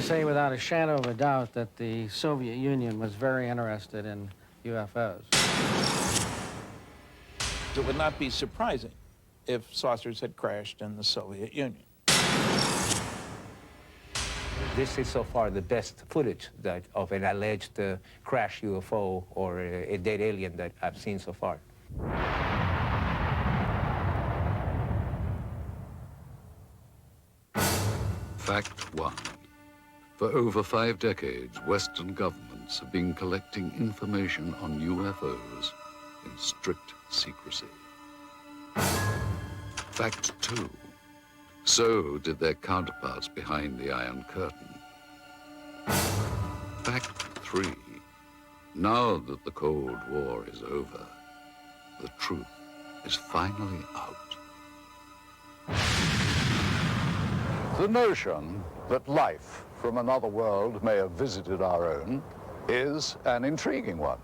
say without a shadow of a doubt that the Soviet Union was very interested in UFOs. It would not be surprising if saucers had crashed in the Soviet Union. This is so far the best footage of an alleged crash UFO or a dead alien that I've seen so far. Fact 1. For over 5 decades, Western governments have been collecting information on UFOs in strict secrecy. Fact 2. So did their counterparts behind the Iron Curtain. Fact 3. Now that the Cold War is over, the truth is finally out. The notion that life from another world may have visited our own is an intriguing one.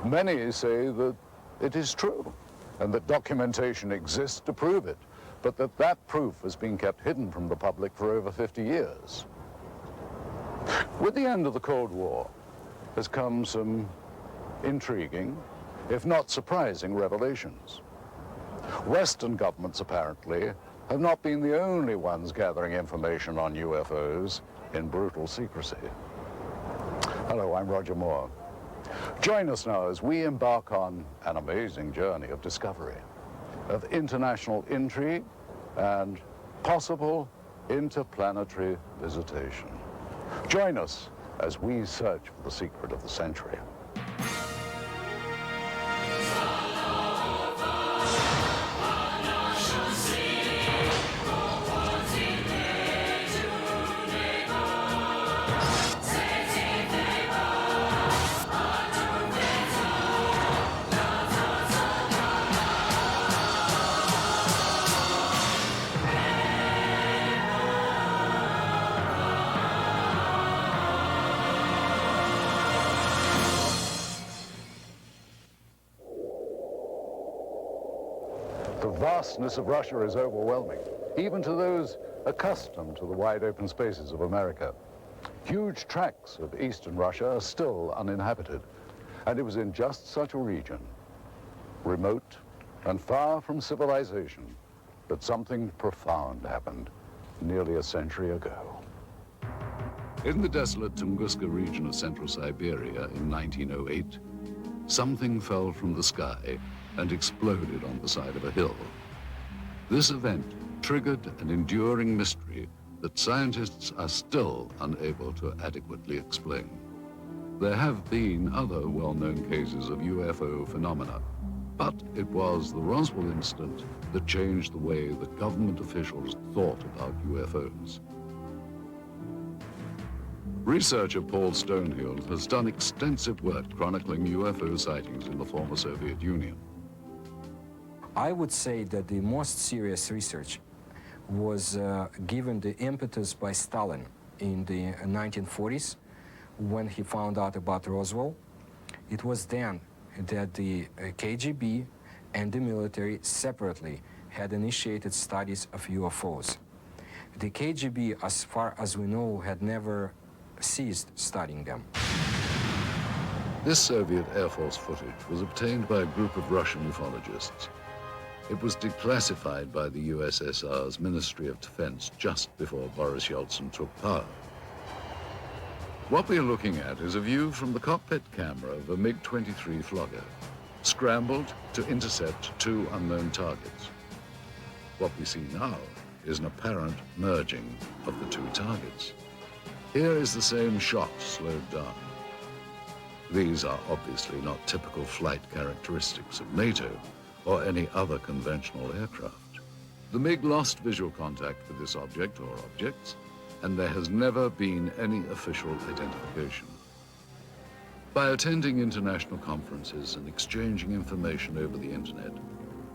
Many say that it is true, and that documentation exists to prove it, but that proof has been kept hidden from the public for over 50 years. With the end of the Cold War has come some intriguing, if not surprising, revelations. Western governments, apparently, have not been the only ones gathering information on UFOs in brutal secrecy. Hello, I'm Roger Moore. Join us now as we embark on an amazing journey of discovery, of international intrigue and possible interplanetary visitation. Join us as we search for the secret of the century. The vastness of Russia is overwhelming, even to those accustomed to the wide open spaces of America. Huge tracts of eastern Russia are still uninhabited, and it was in just such a region, remote and far from civilization, that something profound happened nearly a century ago. In the desolate Tunguska region of central Siberia in 1908, something fell from the sky and exploded on the side of a hill. This event triggered an enduring mystery that scientists are still unable to adequately explain. There have been other well-known cases of UFO phenomena, but it was the Roswell incident that changed the way that government officials thought about UFOs. Researcher Paul Stonehill has done extensive work chronicling UFO sightings in the former Soviet Union. I would say that the most serious research was given the impetus by Stalin in the 1940s when he found out about Roswell. It was then that the KGB and the military separately had initiated studies of UFOs. The KGB, as far as we know, had never ceased studying them. This Soviet Air Force footage was obtained by a group of Russian ufologists. It was declassified by the USSR's Ministry of Defense just before Boris Yeltsin took power. What we are looking at is a view from the cockpit camera of a MiG-23 Flogger, scrambled to intercept 2 unknown targets. What we see now is an apparent merging of the 2 targets. Here is the same shot slowed down. These are obviously not typical flight characteristics of NATO or any other conventional aircraft. The MiG lost visual contact with this object or objects, and there has never been any official identification. By attending international conferences and exchanging information over the internet,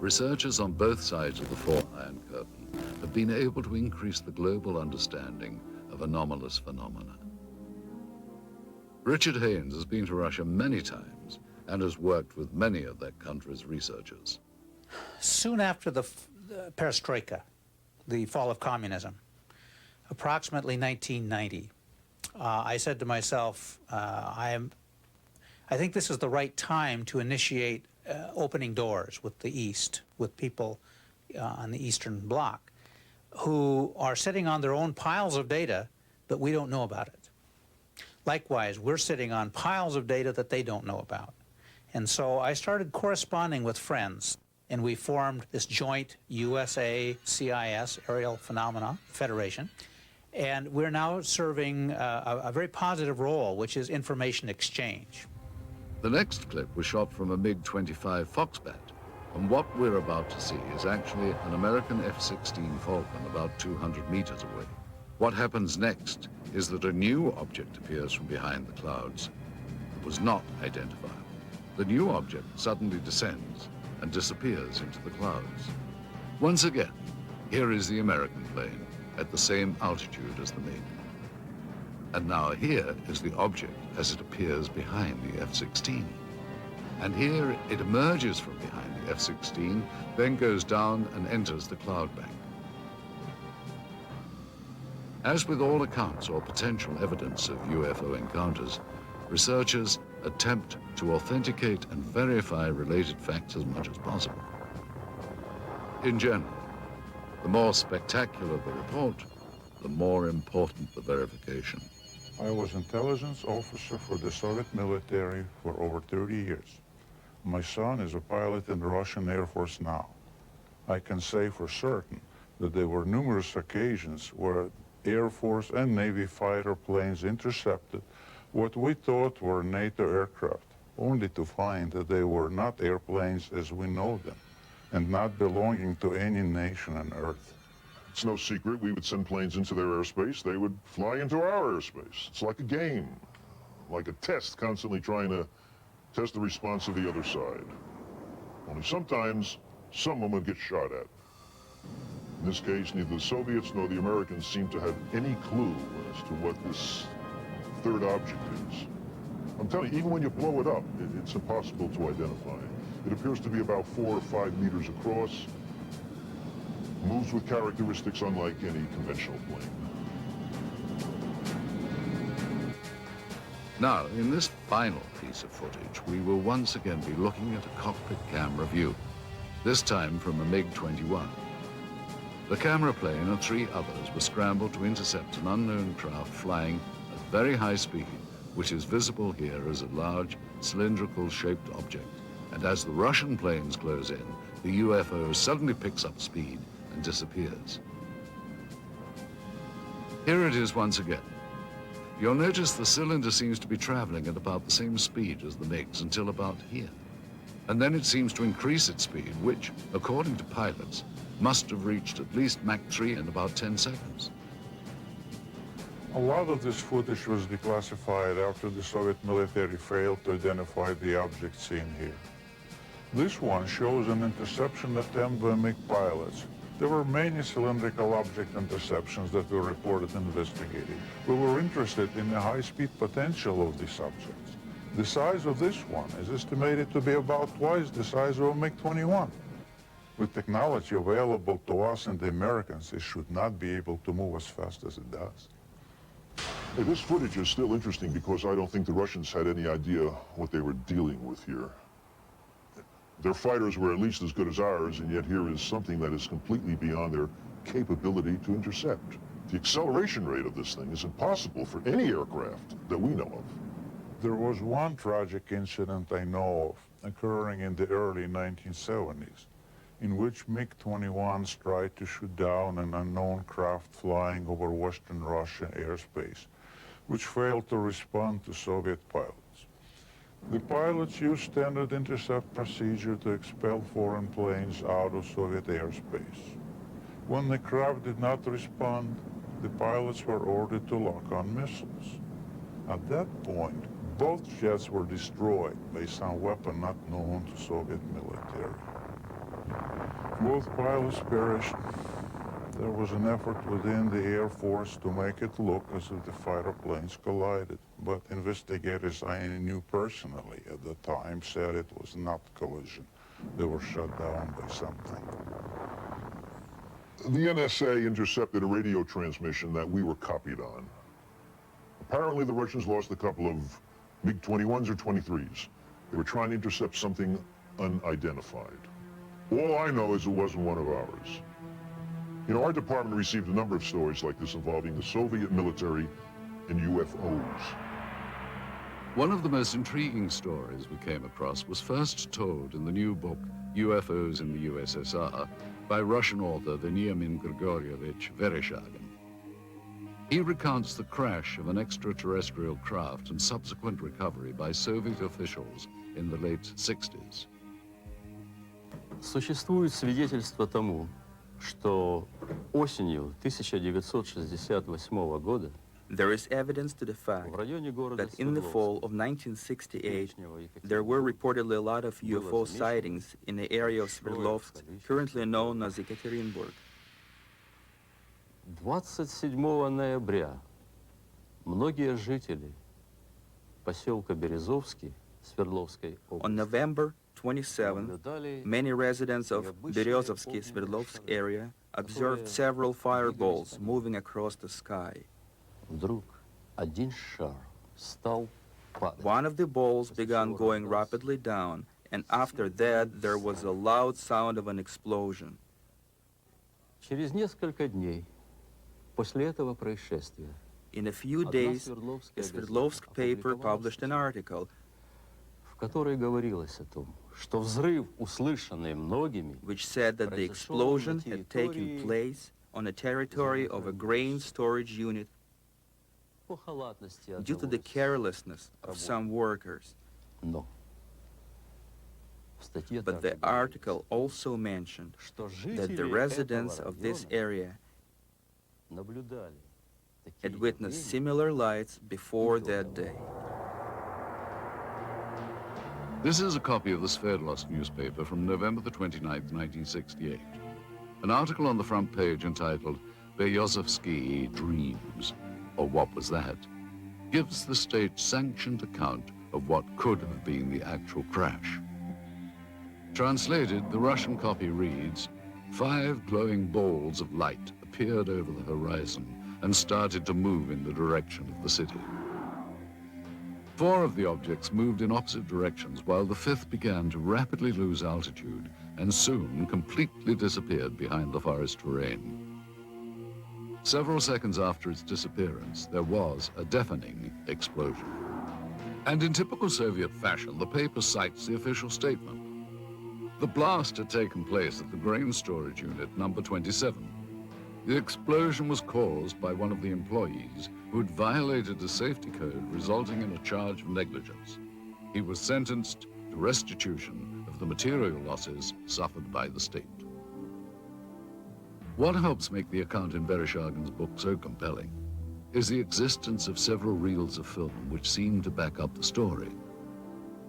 researchers on both sides of the Fourth Iron Curtain have been able to increase the global understanding of anomalous phenomena. Richard Haynes has been to Russia many times and has worked with many of that country's researchers. Soon after the perestroika, the fall of communism, approximately 1990, I said to myself, I think this is the right time to initiate opening doors with the East, with people on the Eastern Bloc who are sitting on their own piles of data, but we don't know about it. Likewise, we're sitting on piles of data that they don't know about. And so I started corresponding with friends, and we formed this joint USA-CIS Aerial Phenomena Federation. And we're now serving a very positive role, which is information exchange. The next clip was shot from a MiG-25 Foxbat, and what we're about to see is actually an American F-16 Falcon about 200 meters away. What happens next is that a new object appears from behind the clouds. It was not identifiable. The new object suddenly descends and disappears into the clouds. Once again, here is the American plane at the same altitude as the MiG. And now here is the object as it appears behind the F-16. And here it emerges from behind the F-16, then goes down and enters the cloud bank. As with all accounts or potential evidence of UFO encounters, researchers attempt to authenticate and verify related facts as much as possible. In general, the more spectacular the report, the more important the verification. I was intelligence officer for the Soviet military for over 30 years. My son is a pilot in the Russian Air Force now. I can say for certain that there were numerous occasions where Air Force and Navy fighter planes intercepted what we thought were NATO aircraft, only to find that they were not airplanes as we know them, and not belonging to any nation on Earth. It's no secret we would send planes into their airspace. They would fly into our airspace. It's like a game, like a test, constantly trying to test the response of the other side. Only sometimes, someone would get shot at. In this case, neither the Soviets nor the Americans seem to have any clue as to what this third object is. I'm telling you, even when you blow it up, it's impossible to identify. It appears to be about 4 or 5 meters across, moves with characteristics unlike any conventional plane. Now, in this final piece of footage, we will once again be looking at a cockpit camera view, this time from a MiG-21. The camera plane and 3 others were scrambled to intercept an unknown craft flying at very high speed, which is visible here as a large, cylindrical-shaped object. And as the Russian planes close in, the UFO suddenly picks up speed and disappears. Here it is once again. You'll notice the cylinder seems to be traveling at about the same speed as the MiGs until about here. And then it seems to increase its speed, which, according to pilots, must have reached at least Mach 3 in about 10 seconds. A lot of this footage was declassified after the Soviet military failed to identify the object seen here. This one shows an interception attempt by MiG pilots. There were many cylindrical object interceptions that were reported and investigated. We were interested in the high-speed potential of these objects. The size of this one is estimated to be about twice the size of a MiG-21. With technology available to us and the Americans, it should not be able to move as fast as it does. Hey, this footage is still interesting because I don't think the Russians had any idea what they were dealing with here. Their fighters were at least as good as ours, and yet here is something that is completely beyond their capability to intercept. The acceleration rate of this thing is impossible for any aircraft that we know of. There was one tragic incident I know of occurring in the early 1970s, in which MiG-21s tried to shoot down an unknown craft flying over Western Russian airspace, which failed to respond to Soviet pilots. The pilots used standard intercept procedure to expel foreign planes out of Soviet airspace. When the craft did not respond, the pilots were ordered to lock on missiles. At that point, both jets were destroyed by some weapon not known to Soviet military. Both pilots perished. There was an effort within the Air Force to make it look as if the fighter planes collided, but investigators I knew personally at the time said it was not collision. They were shut down by something. The NSA intercepted a radio transmission that we were copied on. Apparently the Russians lost a couple of MiG-21s or 23s. They were trying to intercept something unidentified. All I know is it wasn't one of ours. You know, our department received a number of stories like this involving the Soviet military and UFOs. One of the most intriguing stories we came across was first told in the new book, UFOs in the USSR, by Russian author Veniamin Grigorievich Vereshchagin. He recounts the crash of an extraterrestrial craft and subsequent recovery by Soviet officials in the late 60s. Существует свидетельство тому, что осенью 1968 года There is evidence to the fact that in the fall of 1968, there were reportedly a lot of UFO sightings in the area of Sverdlovsk, currently known as Ekaterinburg. 27 ноября многие жители поселка Березовский Свердловской области On November 27, many residents of Berezovsky Sverdlovsk area observed several fireballs moving across the sky. вдруг один шар стал падать. One of the balls began going rapidly down, and after that there was a loud sound of an explosion. Через несколько дней после этого происшествия In a few days, a Sverdlovsk paper published an article в которой говорилось о том, что взрыв, услышанный многими, which said that the explosion had taken place on a territory of a grain storage unit по халатности due to the одного из carelessness of some workers. Но в статье But также the article also mentioned что that the жители residents этого of this района area наблюдали had такие witnessed явления. similar lights before that day. This is a copy of the Sverdlovsk newspaper from November the 29th, 1968. An article on the front page entitled Berezovsky Dreams, or What Was That?, gives the state-sanctioned account of what could have been the actual crash. Translated, the Russian copy reads, 5 glowing balls of light appeared over the horizon and started to move in the direction of the city. 4 of the objects moved in opposite directions, while the 5th began to rapidly lose altitude and soon completely disappeared behind the forest terrain. Several seconds after its disappearance, there was a deafening explosion. And in typical Soviet fashion, the paper cites the official statement. The blast had taken place at the grain storage unit number 27. The explosion was caused by one of the employees who had violated a safety code, resulting in a charge of negligence. He was sentenced to restitution of the material losses suffered by the state. What helps make the account in Vereshchagin's book so compelling is the existence of several reels of film which seem to back up the story.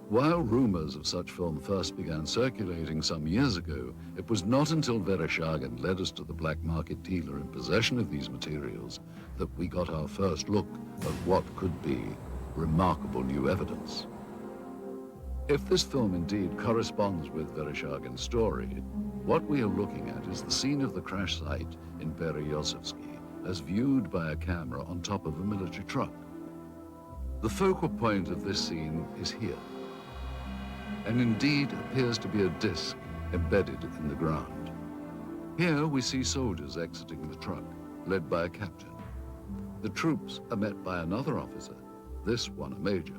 While rumors of such film first began circulating some years ago, it was not until Vereshchagin led us to the black market dealer in possession of these materials that we got our first look at what could be remarkable new evidence. If this film indeed corresponds with Vereshchagin's story, what we are looking at is the scene of the crash site in Berezovsky as viewed by a camera on top of a military truck. The focal point of this scene is here, and indeed appears to be a disc embedded in the ground. Here we see soldiers exiting the truck, led by a captain. The troops are met by another officer, this one a major,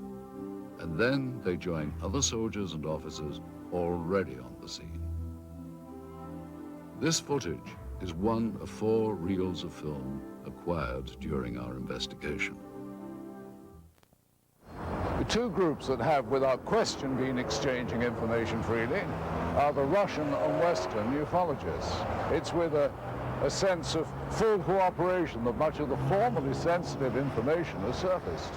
and then they join other soldiers and officers already on the scene. This footage is one of 4 reels of film acquired during our investigation. The 2 groups that have, without question, been exchanging information freely are the Russian and Western ufologists. It's with a sense of full cooperation that much of the formerly sensitive information has surfaced.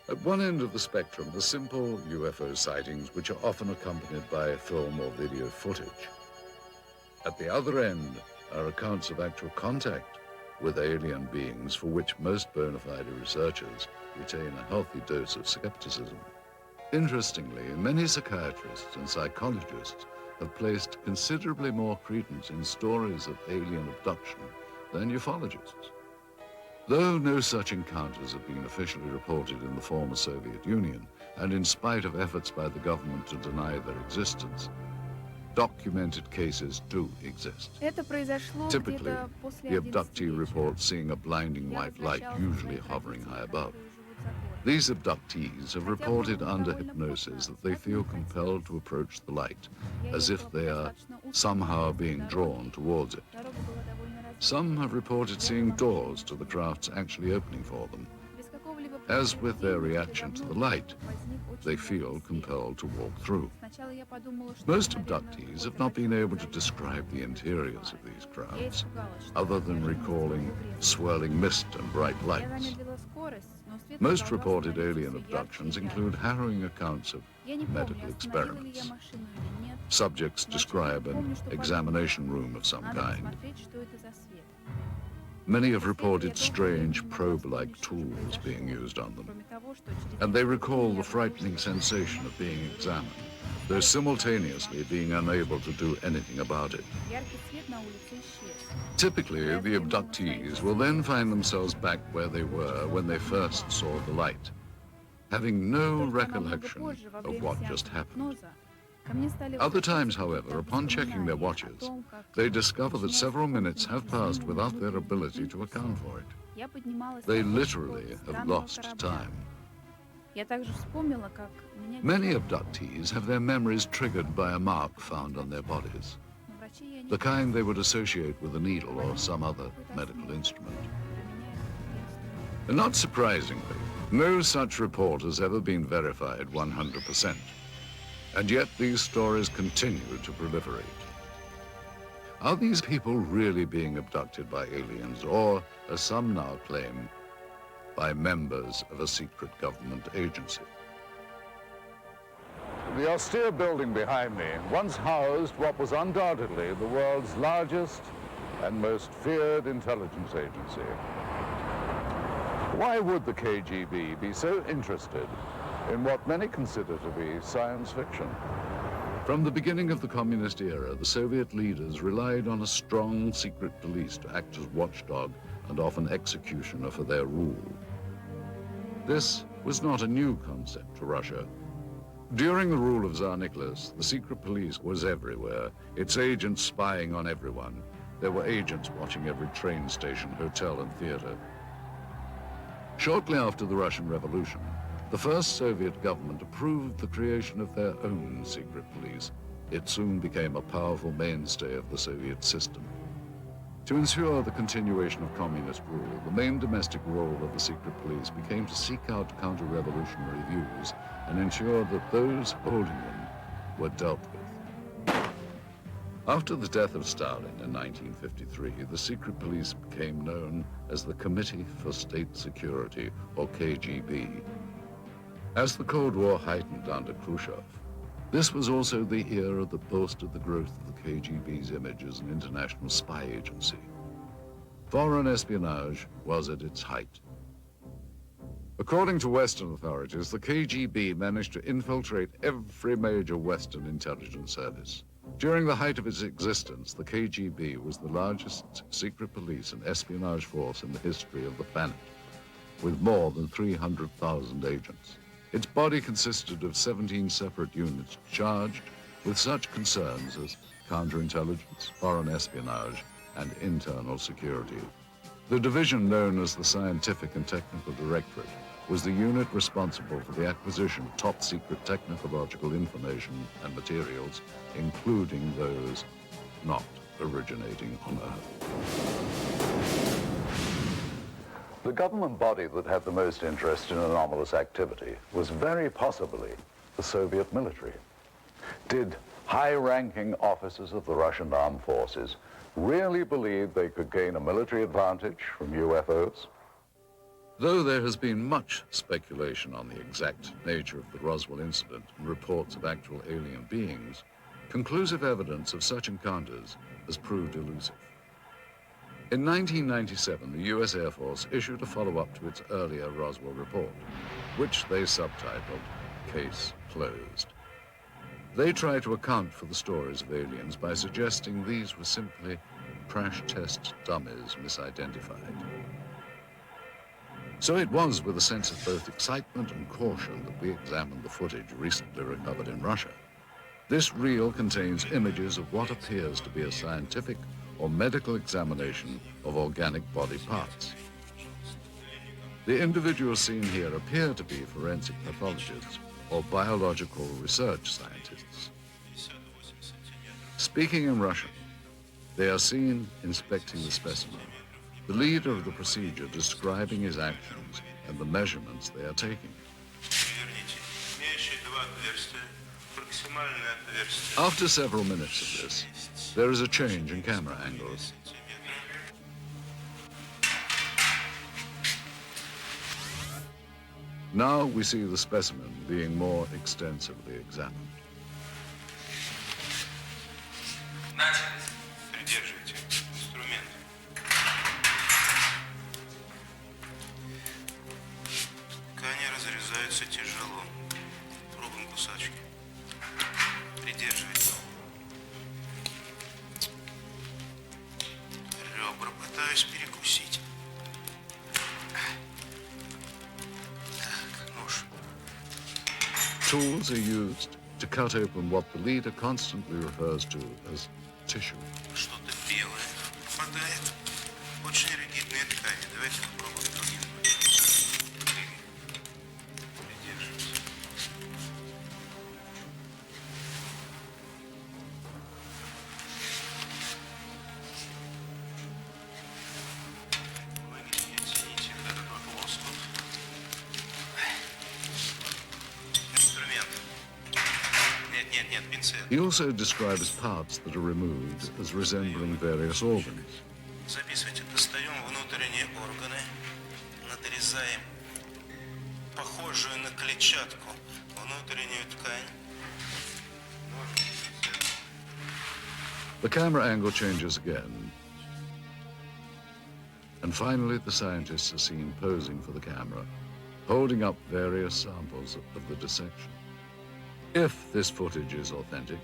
At one end of the spectrum are simple UFO sightings which are often accompanied by film or video footage. At the other end are accounts of actual contact with alien beings for which most bona fide researchers retain a healthy dose of skepticism. Interestingly, many psychiatrists and psychologists have placed considerably more credence in stories of alien abduction than ufologists. Though no such encounters have been officially reported in the former Soviet Union, and in spite of efforts by the government to deny their existence, documented cases do exist. Typically, the abductee reports seeing a blinding white light, usually hovering high above. These abductees have reported under hypnosis that they feel compelled to approach the light, as if they are somehow being drawn towards it. Some have reported seeing doors to the crafts actually opening for them. As with their reaction to the light, they feel compelled to walk through. Most abductees have not been able to describe the interiors of these crafts, other than recalling swirling mist and bright lights. Most reported alien abductions include harrowing accounts of medical experiments. Subjects describe an examination room of some kind. Many have reported strange probe-like tools being used on them, and they recall the frightening sensation of being examined, though simultaneously being unable to do anything about it. Typically, the abductees will then find themselves back where they were when they first saw the light, having no recollection of what just happened. Other times, however, upon checking their watches, they discover that several minutes have passed without their ability to account for it. They literally have lost time. Many abductees have their memories triggered by a mark found on their bodies, the kind they would associate with a needle or some other medical instrument. And not surprisingly, no such report has ever been verified 100%. And yet these stories continue to proliferate. Are these people really being abducted by aliens, or, as some now claim, by members of a secret government agency? The austere building behind me once housed what was undoubtedly the world's largest and most feared intelligence agency. Why would the KGB be so interested in what many consider to be science fiction? From the beginning of the communist era, the Soviet leaders relied on a strong secret police to act as watchdog and often executioner for their rule. This was not a new concept to Russia. During the rule of Tsar Nicholas, the secret police was everywhere, its agents spying on everyone. There were agents watching every train station, hotel, and theater. Shortly after the Russian Revolution, the first Soviet government approved the creation of their own secret police. It soon became a powerful mainstay of the Soviet system. To ensure the continuation of communist rule, the main domestic role of the secret police became to seek out counter-revolutionary views and ensure that those holding them were dealt with. After the death of Stalin in 1953, the secret police became known as the Committee for State Security, or KGB. As the Cold War heightened under Khrushchev, this was also the era that boasted the growth of the KGB's image as an international spy agency. Foreign espionage was at its height. According to Western authorities, the KGB managed to infiltrate every major Western intelligence service. During the height of its existence, the KGB was the largest secret police and espionage force in the history of the planet, with more than 300,000 agents. Its body consisted of 17 separate units charged with such concerns as counterintelligence, foreign espionage, and internal security. The division known as the Scientific and Technical Directorate was the unit responsible for the acquisition of top-secret technological information and materials, including those not originating on Earth. The government body that had the most interest in anomalous activity was very possibly the Soviet military. Did high-ranking officers of the Russian armed forces really believe they could gain a military advantage from UFOs? Though there has been much speculation on the exact nature of the Roswell incident and reports of actual alien beings, conclusive evidence of such encounters has proved elusive. In 1997, the U.S. Air Force issued a follow-up to its earlier Roswell report, which they subtitled Case Closed. They tried to account for the stories of aliens by suggesting these were simply crash test dummies misidentified. So it was with a sense of both excitement and caution that we examined the footage recently recovered in Russia. This reel contains images of what appears to be a scientific or medical examination of organic body parts. The individuals seen here appear to be forensic pathologists or biological research scientists. Speaking in Russian, they are seen inspecting the specimen, the leader of the procedure describing his actions and the measurements they are taking. After several minutes of this, there is a change in camera angles. Now we see the specimen being more extensively examined. Tools are used to cut open what the leader constantly refers to as tissue. He also describes parts that are removed as resembling various organs. Записывайте, достаем внутренние органы, надрезаем похожую на клетчатку внутреннюю ткань. The camera angle changes again. And finally, the scientists are seen posing for the camera, holding up various samples of the dissection. If this footage is authentic,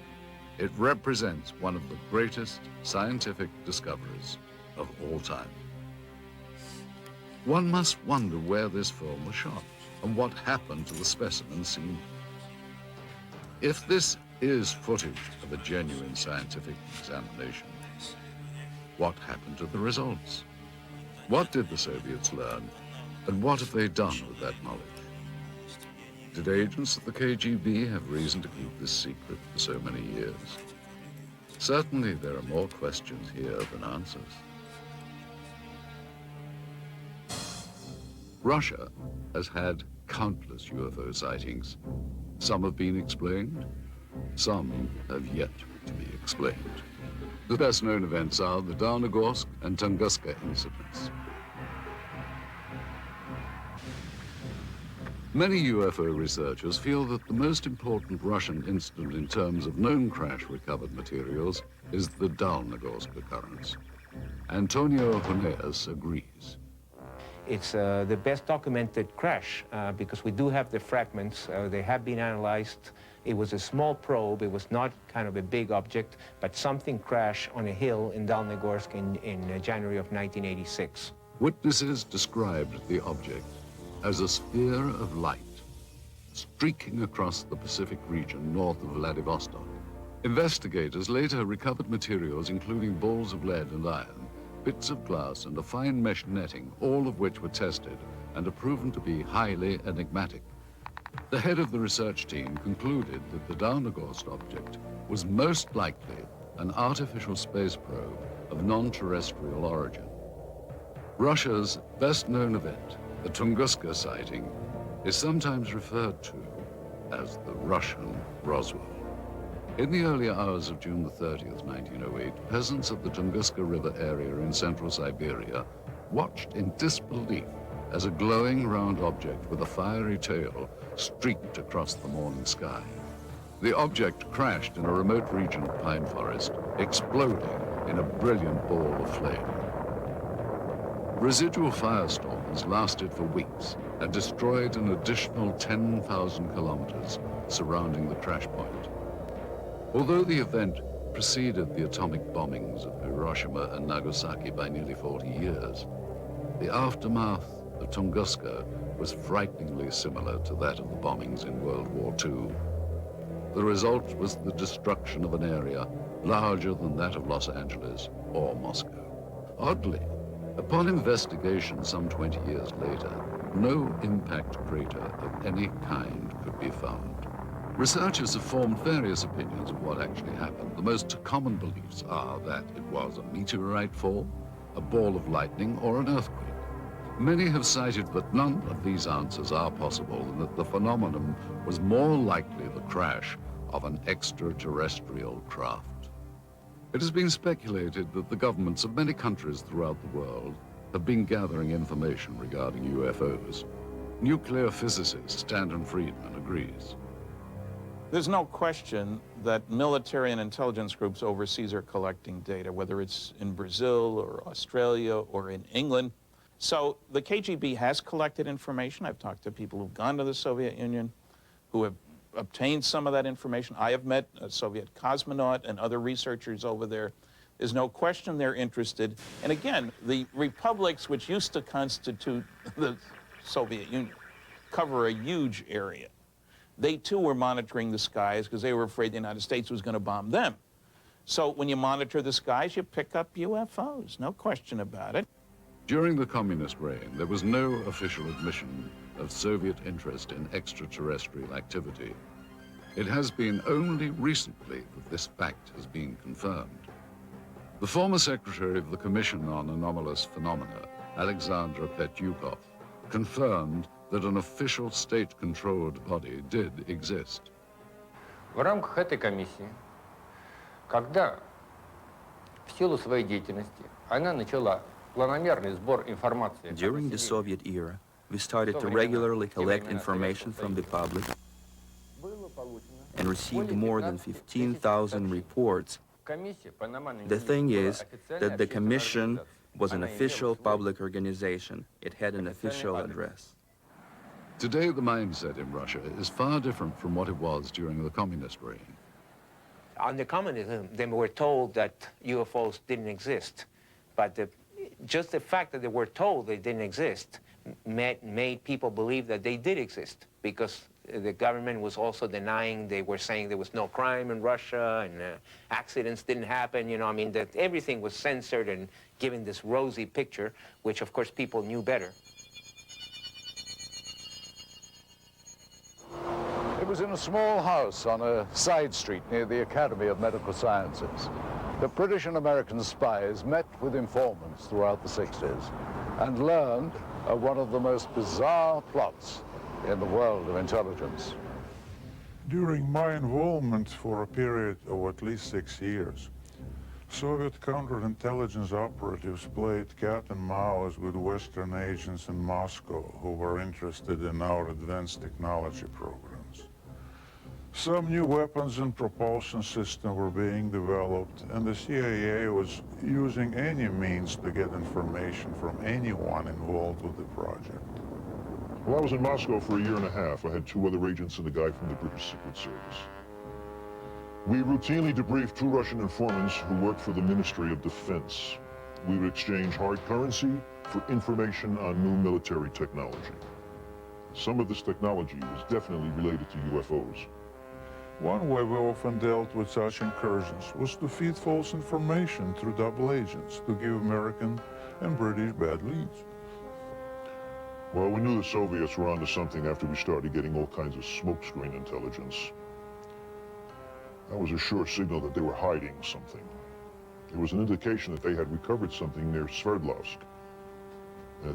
it represents one of the greatest scientific discoveries of all time. One must wonder where this film was shot and what happened to the specimen seen. If this is footage of a genuine scientific examination, what happened to the results? What did the Soviets learn, and what have they done with that knowledge? Did agents of the KGB have reason to keep this secret for so many years? Certainly there are more questions here than answers. Russia has had countless UFO sightings. Some have been explained, some have yet to be explained. The best known events are the Darnagorsk and Tunguska incidents. Many UFO researchers feel that the most important Russian incident in terms of known crash recovered materials is the Darnagorsk occurrence. Antonio Huneas agrees. It's the best documented crash because we do have the fragments. They have been analyzed. It was a small probe. It was not kind of a big object, but something crashed on a hill in Darnagorsk in January of 1986. Witnesses described the object as a sphere of light streaking across the Pacific region north of Vladivostok. Investigators later recovered materials including balls of lead and iron, bits of glass and a fine mesh netting, all of which were tested and are proven to be highly enigmatic. The head of the research team concluded that the Darnagorsk object was most likely an artificial space probe of non-terrestrial origin. Russia's best-known event, the Tunguska sighting, is sometimes referred to as the Russian Roswell. In the early hours of June the 30th, 1908, peasants of the Tunguska River area in central Siberia watched in disbelief as a glowing round object with a fiery tail streaked across the morning sky. The object crashed in a remote region of pine forest, exploding in a brilliant ball of flame. Residual firestorms lasted for weeks and destroyed an additional 10,000 kilometers surrounding the crash point. Although the event preceded the atomic bombings of Hiroshima and Nagasaki by nearly 40 years, the aftermath of over Tunguska was frighteningly similar to that of the bombings in World War II. The result was the destruction of an area larger than that of Los Angeles or Moscow. Oddly, upon investigation some 20 years later, no impact crater of any kind could be found. Researchers have formed various opinions of what actually happened. The most common beliefs are that it was a meteorite fall, a ball of lightning, or an earthquake. Many have cited that none of these answers are possible and that the phenomenon was more likely the crash of an extraterrestrial craft. It has been speculated that the governments of many countries throughout the world have been gathering information regarding UFOs. Nuclear physicist Stanton Friedman agrees. There's no question that military and intelligence groups overseas are collecting data, whether it's in Brazil or Australia or in England. So the KGB has collected information. I've talked to people who've gone to the Soviet Union, who have obtained some of that information. I have met a Soviet cosmonaut and other researchers over there. There's no question they're interested. And again, the republics which used to constitute the Soviet Union cover a huge area. They too were monitoring the skies because they were afraid the United States was going to bomb them. So when you monitor the skies, you pick up UFOs, no question about it. During the communist reign, there was no official admission of Soviet interest in extraterrestrial activity. It has been only recently that this fact has been confirmed. The former secretary of the Commission on Anomalous Phenomena, Alexander Petyukov, confirmed that an official state-controlled body did exist. В рамках этой комиссии, когда в силу своей деятельности она начала планомерный сбор информации. During the Soviet era, we started to regularly collect information from the public and received more than 15,000 reports. The thing is that the commission was an official public organization. It had an official address. Today, the mindset in Russia is far different from what it was during the communist reign. Under communism, they were told that UFOs didn't exist, but just the fact that they were told they didn't exist made people believe that they did exist, because the government was also denying. They were saying there was no crime in Russia and accidents didn't happen, you know, I mean, that everything was censored and given this rosy picture, which of course people knew better. It was in a small house on a side street near the Academy of Medical Sciences. The British and American spies met with informants throughout the 60s and learned of one of the most bizarre plots in the world of intelligence. During my involvement for a period of at least 6 years, Soviet counterintelligence operatives played cat and mouse with Western agents in Moscow who were interested in our advanced technology programs. Some new weapons and propulsion systems were being developed, and the CIA was using any means to get information from anyone involved with the project. While I was in Moscow for a year and a half, I had 2 other agents and a guy from the British Secret Service. We routinely debriefed 2 Russian informants who worked for the Ministry of Defense. We would exchange hard currency for information on new military technology. Some of this technology was definitely related to UFOs. One way we often dealt with such incursions was to feed false information through double agents to give American and British bad leads. Well, we knew the Soviets were onto something after we started getting all kinds of smokescreen intelligence. That was a sure signal that they were hiding something. It was an indication that they had recovered something near Sverdlovsk.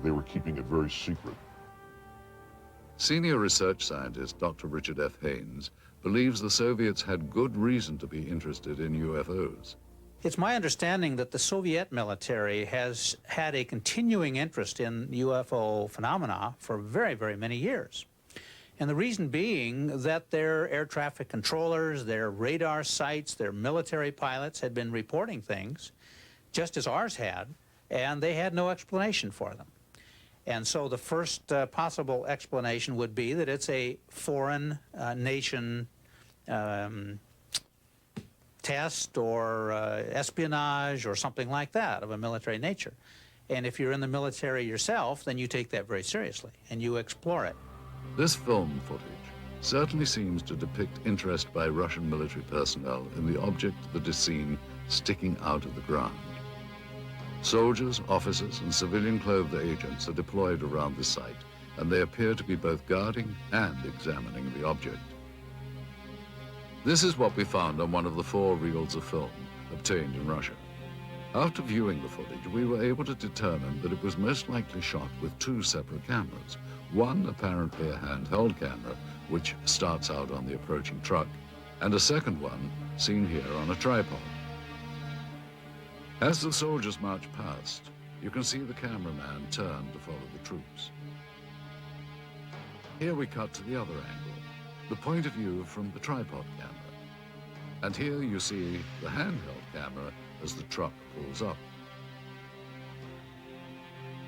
They were keeping it very secret. Senior research scientist Dr. Richard F. Haynes believes the Soviets had good reason to be interested in UFOs. It's my understanding that the Soviet military has had a continuing interest in UFO phenomena for very, very many years. And the reason being that their air traffic controllers, their radar sites, their military pilots had been reporting things, just as ours had, and they had no explanation for them. And so the first possible explanation would be that it's a foreign nation test or espionage or something like that of a military nature. And if you're in the military yourself, then you take that very seriously and you explore it. This film footage certainly seems to depict interest by Russian military personnel in the object that is seen sticking out of the ground. Soldiers, officers, and civilian-clothed agents are deployed around the site, and they appear to be both guarding and examining the object. This is what we found on one of the 4 reels of film obtained in Russia. After viewing the footage, we were able to determine that it was most likely shot with 2 separate cameras. One apparently a handheld camera, which starts out on the approaching truck, and a second one seen here on a tripod. As the soldiers march past, you can see the cameraman turn to follow the troops. Here we cut to the other angle, the point of view from the tripod camera. And here you see the handheld camera as the truck pulls up.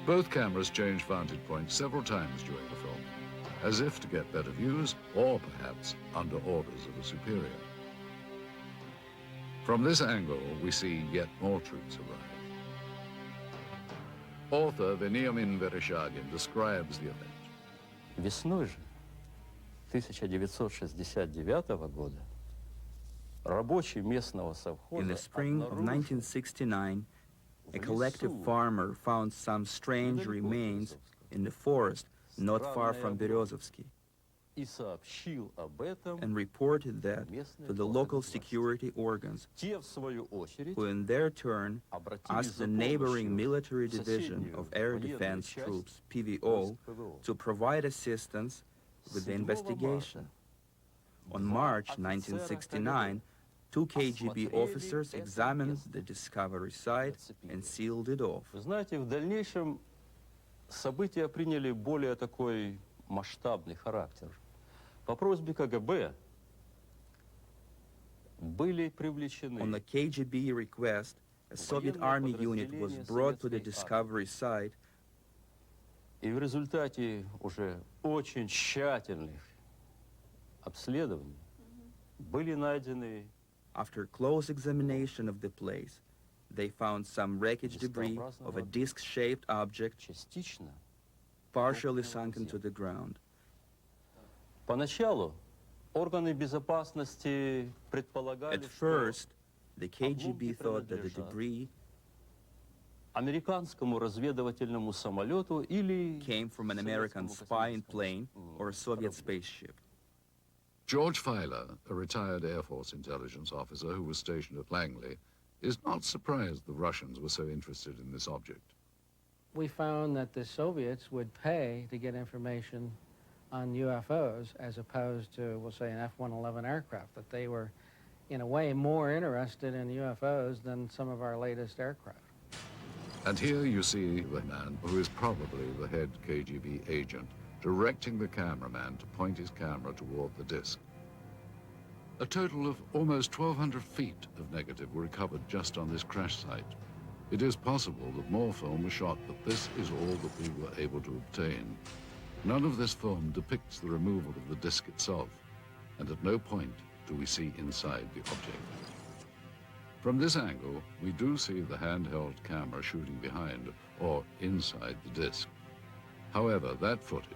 Both cameras change vantage points several times during the film, as if to get better views or perhaps under orders of a superior. From this angle, we see yet more troops arrive. Author Veniamin Vereshchagin describes the event. Весной же 1969 года рабочий местного совхоза In the spring of 1969, a collective farmer found some strange remains in the forest not far from Berezovsky и сообщил об этом, and reported that to the local security organs, те, в свою очередь, who in their turn обратились asked за the neighboring помощью military в division соседнюю of air военную defense часть troops, PVO, ПВО. to provide assistance with the 7 investigation. марта On March 1969, 2 KGB officers examined the discovery site and sealed it off. Вы знаете, в дальнейшем события приняли более такой масштабный характер. По просьбе КГБ были привлечены On the KGB request, a Soviet army unit was brought to the discovery site, и в результате уже очень тщательных обследований были найдены After close examination of the place, they found some wreckage debris of a disc-shaped object частично. partially sunk into the ground. Поначалу органы безопасности предполагали, At first, the KGB thought that the debris американскому разведывательному самолету или came from an American spy plane or a Soviet spaceship. George Filer, a retired Air Force intelligence officer who was stationed at Langley, is not surprised the Russians were so interested in this object. We found that the Soviets would pay to get information on UFOs as opposed to, we'll say, an F-111 aircraft, that they were, in a way, more interested in UFOs than some of our latest aircraft. And here you see the man who is probably the head KGB agent directing the cameraman to point his camera toward the disc. A total of almost 1,200 feet of negative were recovered just on this crash site. It is possible that more film was shot, but this is all that we were able to obtain. None of this film depicts the removal of the disc itself, and at no point do we see inside the object. From this angle, we do see the handheld camera shooting behind or inside the disc. However, that footage,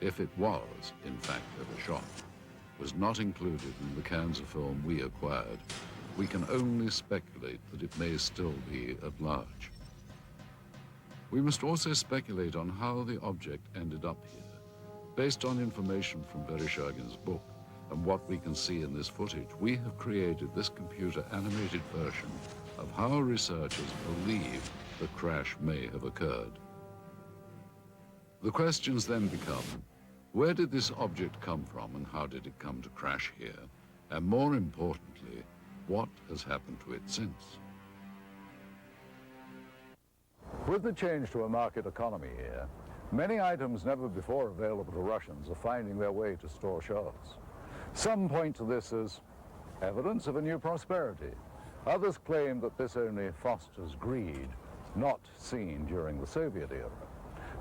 if it was, in fact, ever shot, was not included in the cans of film we acquired. We can only speculate that it may still be at large. We must also speculate on how the object ended up here. Based on information from Vereshchagin's book and what we can see in this footage, we have created this computer-animated version of how researchers believe the crash may have occurred. The questions then become, where did this object come from and how did it come to crash here? And more importantly, what has happened to it since? With the change to a market economy here, many items never before available to Russians are finding their way to store shelves. Some point to this as evidence of a new prosperity. Others claim that this only fosters greed, not seen during the Soviet era.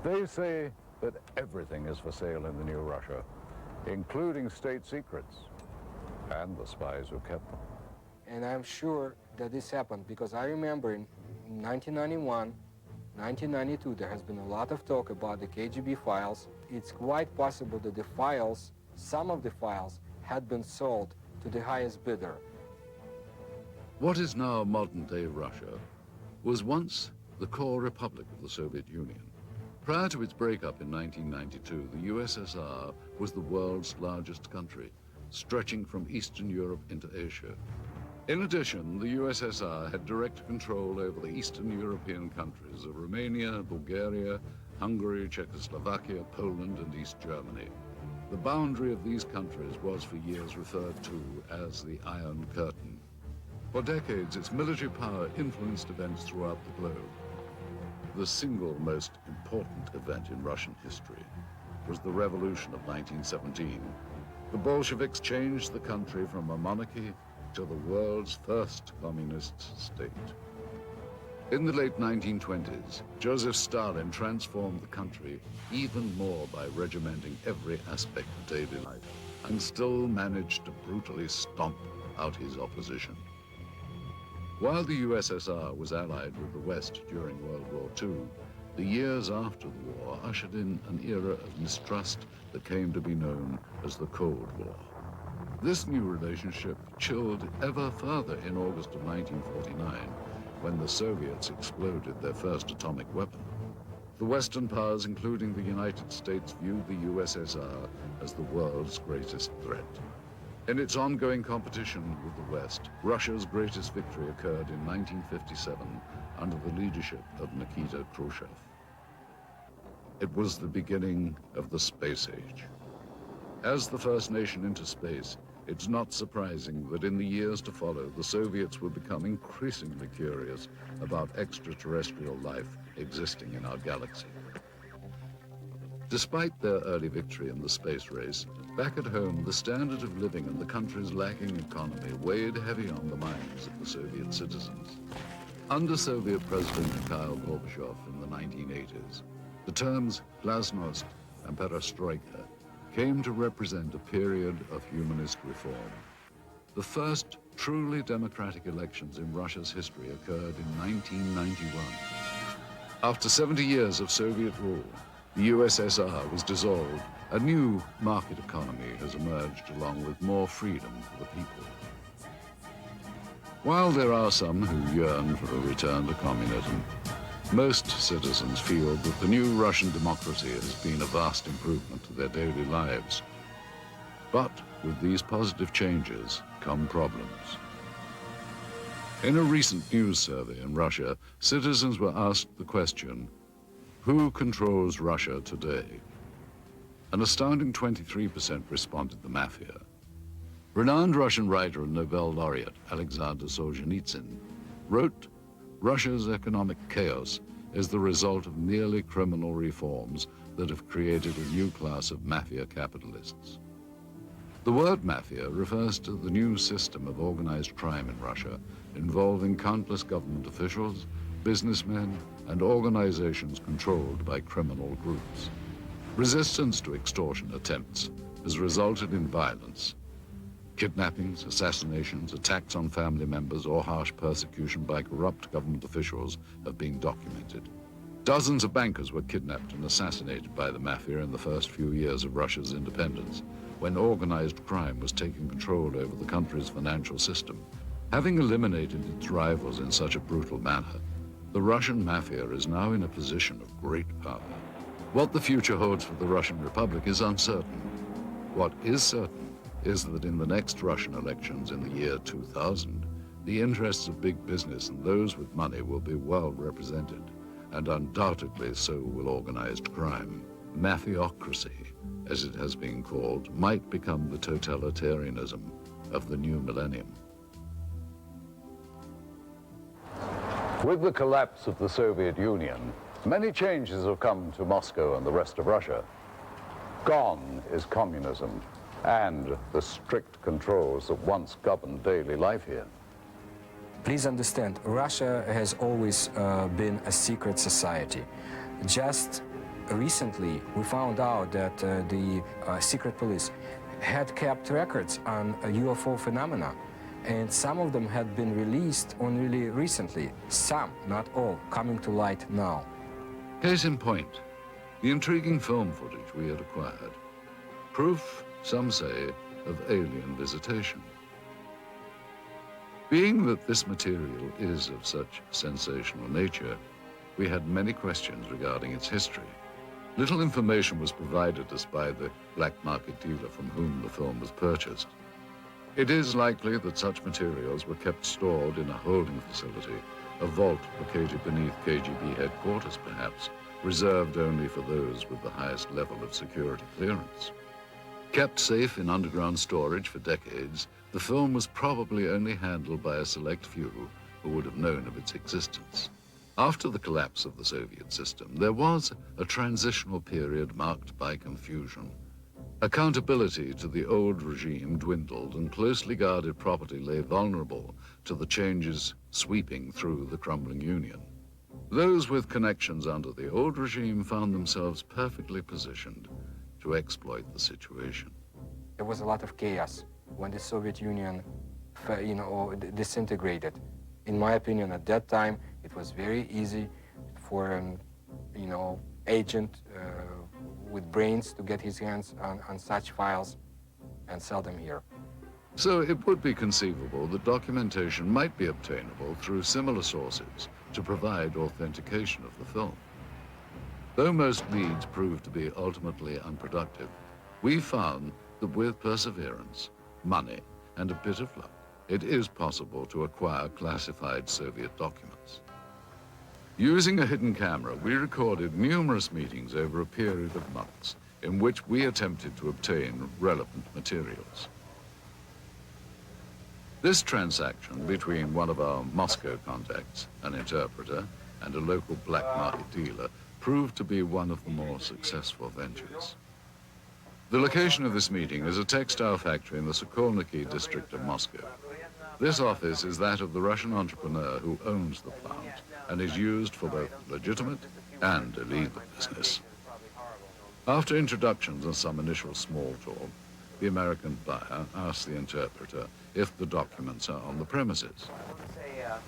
They say that everything is for sale in the new Russia, including state secrets and the spies who kept them. And I'm sure that this happened because I remember in 1991, 1992, there has been a lot of talk about the KGB files. It's quite possible that the files, some of the files, had been sold to the highest bidder. What is now modern-day Russia was once the core republic of the Soviet Union. Prior to its breakup in 1992, the USSR was the world's largest country, stretching from Eastern Europe into Asia. In addition, the USSR had direct control over the Eastern European countries of Romania, Bulgaria, Hungary, Czechoslovakia, Poland, and East Germany. The boundary of these countries was for years referred to as the Iron Curtain. For decades, its military power influenced events throughout the globe. The single most important event in Russian history was the Revolution of 1917. The Bolsheviks changed the country from a monarchy to the world's first communist state. In the late 1920s, Joseph Stalin transformed the country even more by regimenting every aspect of daily life, and still managed to brutally stomp out his opposition. While the USSR was allied with the West during World War II, the years after the war ushered in an era of mistrust that came to be known as the Cold War. This new relationship chilled ever further in August of 1949, when the Soviets exploded their first atomic weapon. The Western powers, including the United States, viewed the USSR as the world's greatest threat. In its ongoing competition with the West, Russia's greatest victory occurred in 1957 under the leadership of Nikita Khrushchev. It was the beginning of the space age. As the first nation into space, it's not surprising that in the years to follow, the Soviets would become increasingly curious about extraterrestrial life existing in our galaxy. Despite their early victory in the space race, back at home, the standard of living in the country's lacking economy weighed heavy on the minds of the Soviet citizens. Under Soviet President Mikhail Gorbachev in the 1980s, the terms glasnost and perestroika came to represent a period of humanist reform. The first truly democratic elections in Russia's history occurred in 1991. After 70 years of Soviet rule, the USSR was dissolved. A new market economy has emerged along with more freedom for the people. While there are some who yearn for a return to communism, most citizens feel that the new Russian democracy has been a vast improvement to their daily lives. But with these positive changes come problems. In a recent news survey in Russia, citizens were asked the question, who controls Russia today? An astounding 23% responded the mafia. Renowned Russian writer and Nobel laureate Alexander Solzhenitsyn wrote, Russia's economic chaos is the result of nearly criminal reforms that have created a new class of mafia capitalists. The word mafia refers to the new system of organized crime in Russia involving countless government officials, businessmen, and organizations controlled by criminal groups. Resistance to extortion attempts has resulted in violence. Kidnappings, assassinations, attacks on family members, or harsh persecution by corrupt government officials have been documented. Dozens of bankers were kidnapped and assassinated by the mafia in the first few years of Russia's independence, when organized crime was taking control over the country's financial system. Having eliminated its rivals in such a brutal manner, the Russian mafia is now in a position of great power. What the future holds for the Russian Republic is uncertain. What is certain is that in the next Russian elections in the year 2000, the interests of big business and those with money will be well represented, and undoubtedly so will organized crime. Mafiocracy, as it has been called, might become the totalitarianism of the new millennium. With the collapse of the Soviet Union, many changes have come to Moscow and the rest of Russia. Gone is communism and the strict controls that once governed daily life here. Please understand, Russia has always been a secret society. Just recently, we found out that the secret police had kept records on UFO phenomena, and some of them had been released only recently. Some, not all, coming to light now. Case in point, the intriguing film footage we had acquired. Proof, some say, of alien visitation. Being that this material is of such sensational nature, we had many questions regarding its history. Little information was provided us by the black market dealer from whom the film was purchased. It is likely that such materials were kept stored in a holding facility, a vault located beneath KGB headquarters perhaps, reserved only for those with the highest level of security clearance. Kept safe in underground storage for decades, the film was probably only handled by a select few who would have known of its existence. After the collapse of the Soviet system, there was a transitional period marked by confusion. Accountability to the old regime dwindled, and closely guarded property lay vulnerable to the changes sweeping through the crumbling Union. Those with connections under the old regime found themselves perfectly positioned to exploit the situation. There was a lot of chaos when the Soviet Union, disintegrated. In my opinion, at that time, it was very easy for an, agent with brains to get his hands on such files and sell them here. So it would be conceivable that documentation might be obtainable through similar sources to provide authentication of the film. Though most leads proved to be ultimately unproductive, we found that with perseverance, money, and a bit of luck, it is possible to acquire classified Soviet documents. Using a hidden camera, we recorded numerous meetings over a period of months in which we attempted to obtain relevant materials. This transaction between one of our Moscow contacts, an interpreter, and a local black market dealer proved to be one of the more successful ventures. The location of this meeting is a textile factory in the Sokolniki district of Moscow. This office is that of the Russian entrepreneur who owns the plant and is used for both legitimate and illegal business. After introductions and some initial small talk, the American buyer asks the interpreter if the documents are on the premises. I want to say, are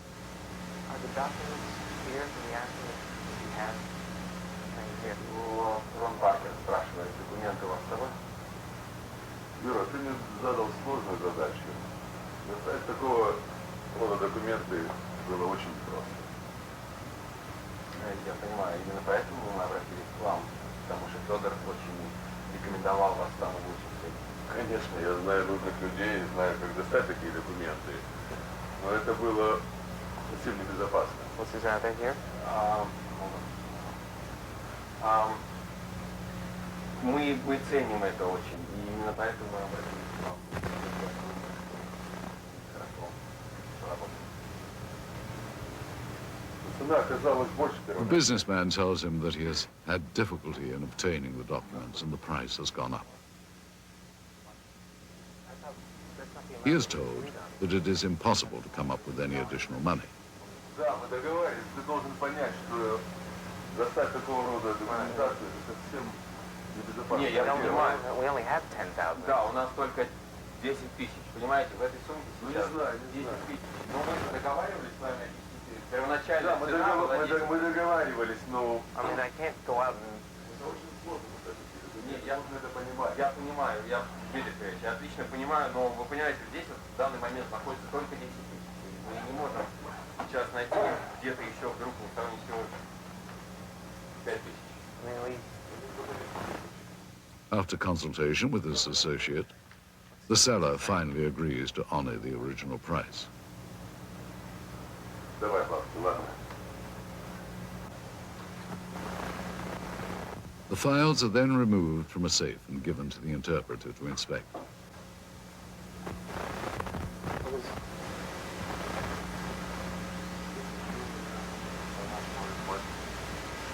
the documents here from the accident that you have? Here. Рон Паркер спрашивает, документы у вас с собой? Юра, ты мне задал сложную задачу. Достать такого рода документы было очень просто. Я понимаю, именно поэтому мы обратились к вам, потому что Федор очень рекомендовал вас самому лучшему. Конечно, я знаю нужных людей, знаю, как достать такие документы, но это было совсем небезопасно. What's this out there here? Мы ценим это очень, и именно поэтому мы обратились к вам. Хорошо. Работаем. Цена оказалась больше The первого. businessman tells him that he has had difficulty in obtaining the documents and the price has gone up. He is told that it is impossible to come up with any additional money. Да, мы договаривались, ты должен понять, что достать такого рода документацию это совсем небезопасно. Не, я понимаю. We only have 10,000. Да, у нас только 10 тысяч, понимаете, в этой сумке сейчас 10 тысяч. Но мы договаривались с вами, первоначально. Да, мы договаривались, но... I mean, I can't go out and... Это очень сложно достать такие документы, я должен это понимать. Я понимаю, я отлично понимаю, но вы понимаете, здесь вот в данный момент находится только 10 тысяч. Мы не можем сейчас найти где-то еще вдруг там еще 5 тысяч. After consultation with his associate, the seller finally agrees to honor the original price. Давай, бабки, ладно. The files are then removed from a safe and given to the interpreter to inspect.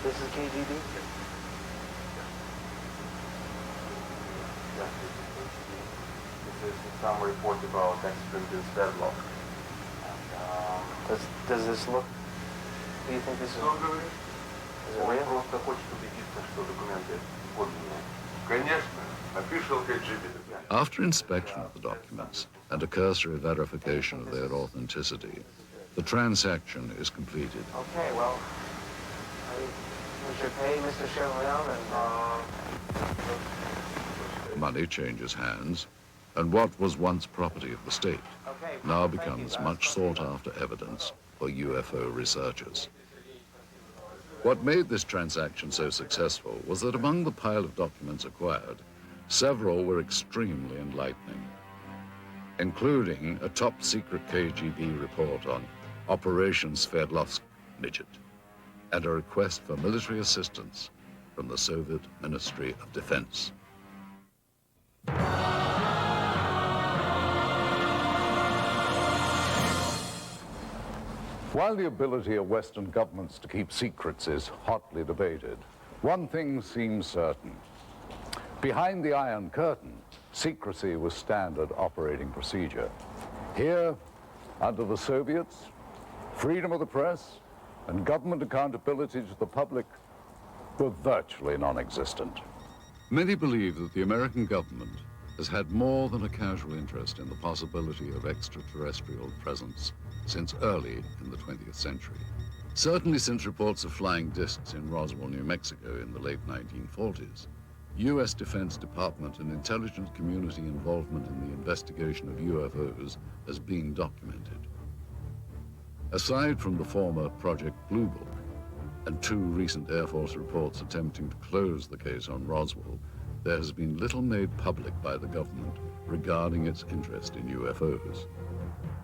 This is KGB? This is some report about accident in Sverdlovsk. Does this look... Do you think this is... Что он говорит? Is it Он real? просто хочет убедиться, что документы подлинные. Конечно, official KGB. After inspection of the documents and a cursory verification of their authenticity, the transaction is completed. Okay, well, we should pay Mr. Chevalier and... Money changes hands, and what was once property of the state now becomes much sought-after evidence for UFO researchers. What made this transaction so successful was that among the pile of documents acquired, several were extremely enlightening, including a top-secret KGB report on Operation Sverdlovsk Midget and a request for military assistance from the Soviet Ministry of Defense. While the ability of Western governments to keep secrets is hotly debated, one thing seems certain. Behind the Iron Curtain, secrecy was standard operating procedure. Here, under the Soviets, freedom of the press and government accountability to the public were virtually non-existent. Many believe that the American government has had more than a casual interest in the possibility of extraterrestrial presence since early in the 20th century. Certainly since reports of flying discs in Roswell, New Mexico in the late 1940s, U.S. Defense Department and intelligence community involvement in the investigation of UFOs has been documented. Aside from the former Project Blue Book and 2 recent Air Force reports attempting to close the case on Roswell, there has been little made public by the government regarding its interest in UFOs.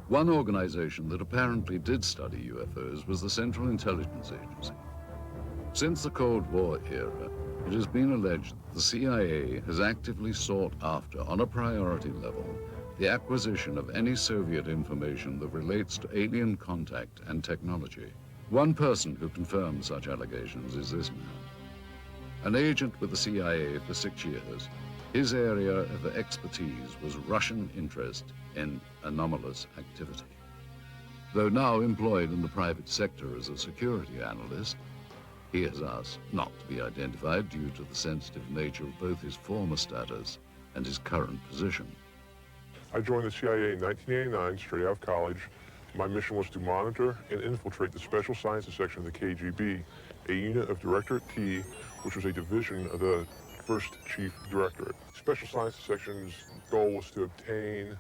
One organization that apparently did study UFOs was the Central Intelligence Agency. Since the Cold War era, it has been alleged that the CIA has actively sought after, on a priority level, the acquisition of any Soviet information that relates to alien contact and technology. One person who confirms such allegations is this man. An agent with the CIA for 6 years, his area of expertise was Russian interest in anomalous activity. Though now employed in the private sector as a security analyst, he has asked not to be identified due to the sensitive nature of both his former status and his current position. I joined the CIA in 1989, straight out of college. My mission was to monitor and infiltrate the Special Sciences Section of the KGB, a unit of Directorate T, which was a division of the first Chief Directorate. Special Sciences Section's goal was to obtain,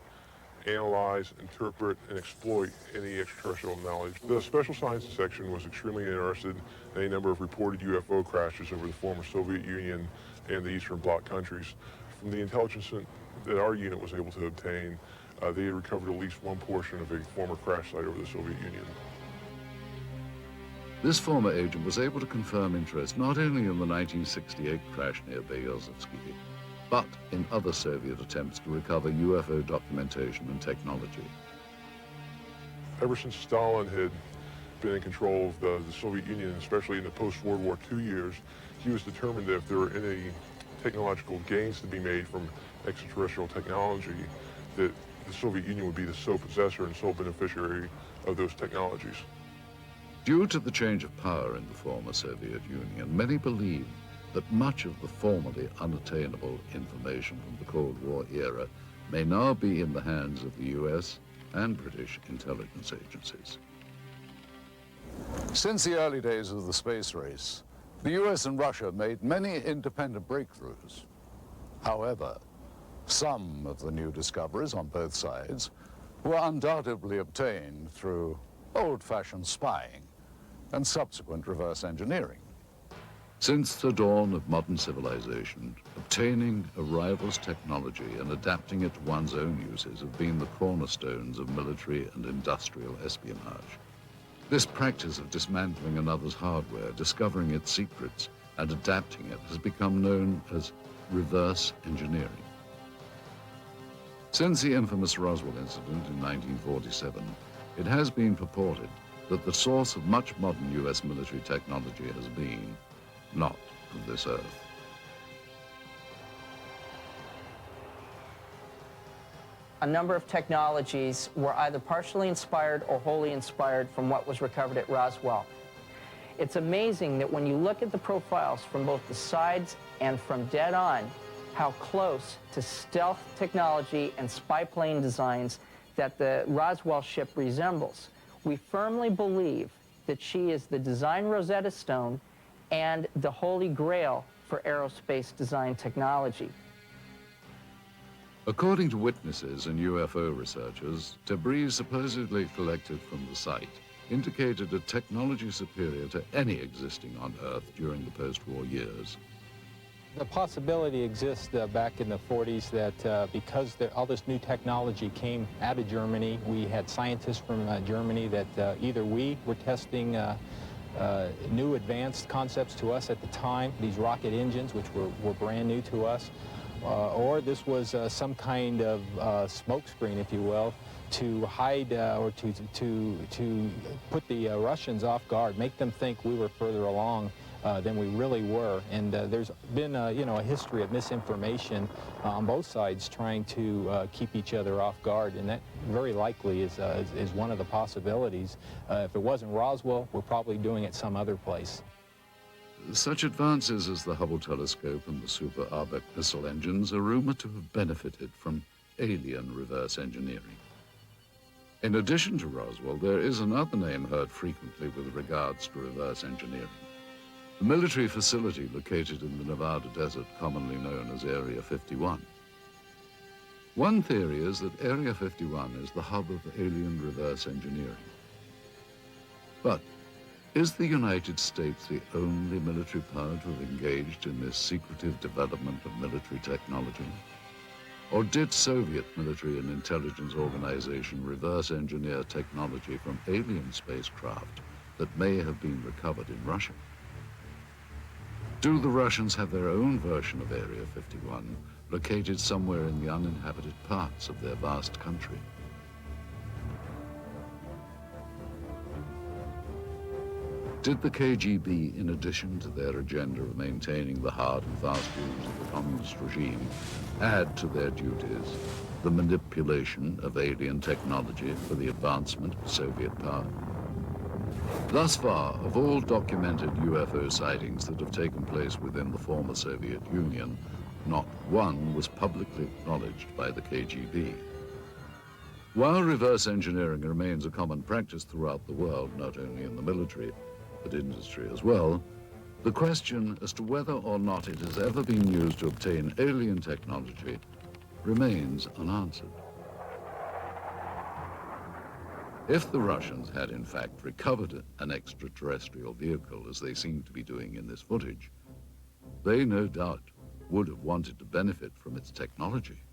analyze, interpret, and exploit any extraterrestrial knowledge. The Special Sciences Section was extremely interested in a number of reported UFO crashes over the former Soviet Union and the Eastern Bloc countries. From the intelligence that our unit was able to obtain, they had recovered at least one portion of a former crash site over the Soviet Union. This former agent was able to confirm interest not only in the 1968 crash near Berezovsky, but in other Soviet attempts to recover UFO documentation and technology. Ever since Stalin had been in control of the Soviet Union, especially in the post-World War II years, he was determined that if there were any technological gains to be made from extraterrestrial technology, that the Soviet Union would be the sole possessor and sole beneficiary of those technologies. Due to the change of power in the former Soviet Union, many believe that much of the formerly unattainable information from the Cold War era may now be in the hands of the US and British intelligence agencies. Since the early days of the space race, the US and Russia made many independent breakthroughs. However, some of the new discoveries on both sides were undoubtedly obtained through old-fashioned spying and subsequent reverse engineering. Since the dawn of modern civilization, obtaining a rival's technology and adapting it to one's own uses have been the cornerstones of military and industrial espionage. This practice of dismantling another's hardware, discovering its secrets, and adapting it has become known as reverse engineering. Since the infamous Roswell incident in 1947, it has been purported that the source of much modern US military technology has been not of this earth. A number of technologies were either partially inspired or wholly inspired from what was recovered at Roswell. It's amazing that when you look at the profiles from both the sides and from dead on, how close to stealth technology and spy plane designs that the Roswell ship resembles. We firmly believe that she is the design Rosetta Stone and the holy grail for aerospace design technology. According to witnesses and UFO researchers, debris supposedly collected from the site indicated a technology superior to any existing on Earth during the post-war years. The possibility exists back in the 40s that because all this new technology came out of Germany, we had scientists from Germany that either we were testing new advanced concepts to us at the time, these rocket engines, which were brand new to us, or this was some kind of smokescreen, if you will, to hide or to put the Russians off guard, make them think we were further along than we really were. And there's been a history of misinformation on both sides trying to keep each other off guard, and that very likely is one of the possibilities. If it wasn't Roswell, we're probably doing it some other place. Such advances as the Hubble telescope and the Super Arbec missile engines are rumored to have benefited from alien reverse engineering. In addition to Roswell, there is another name heard frequently with regards to reverse engineering. The military facility located in the Nevada desert, commonly known as Area 51. One theory is that Area 51 is the hub of alien reverse engineering. But is the United States the only military power to have engaged in this secretive development of military technology? Or did Soviet military and intelligence organization reverse engineer technology from alien spacecraft that may have been recovered in Russia? Do the Russians have their own version of Area 51, located somewhere in the uninhabited parts of their vast country? Did the KGB, in addition to their agenda of maintaining the hard and fast rules of the communist regime, add to their duties the manipulation of alien technology for the advancement of Soviet power? Thus far, of all documented UFO sightings that have taken place within the former Soviet Union, not one was publicly acknowledged by the KGB. While reverse engineering remains a common practice throughout the world, not only in the military, but industry as well, the question as to whether or not it has ever been used to obtain alien technology remains unanswered. If the Russians had in fact recovered an extraterrestrial vehicle, as they seem to be doing in this footage, they no doubt would have wanted to benefit from its technology.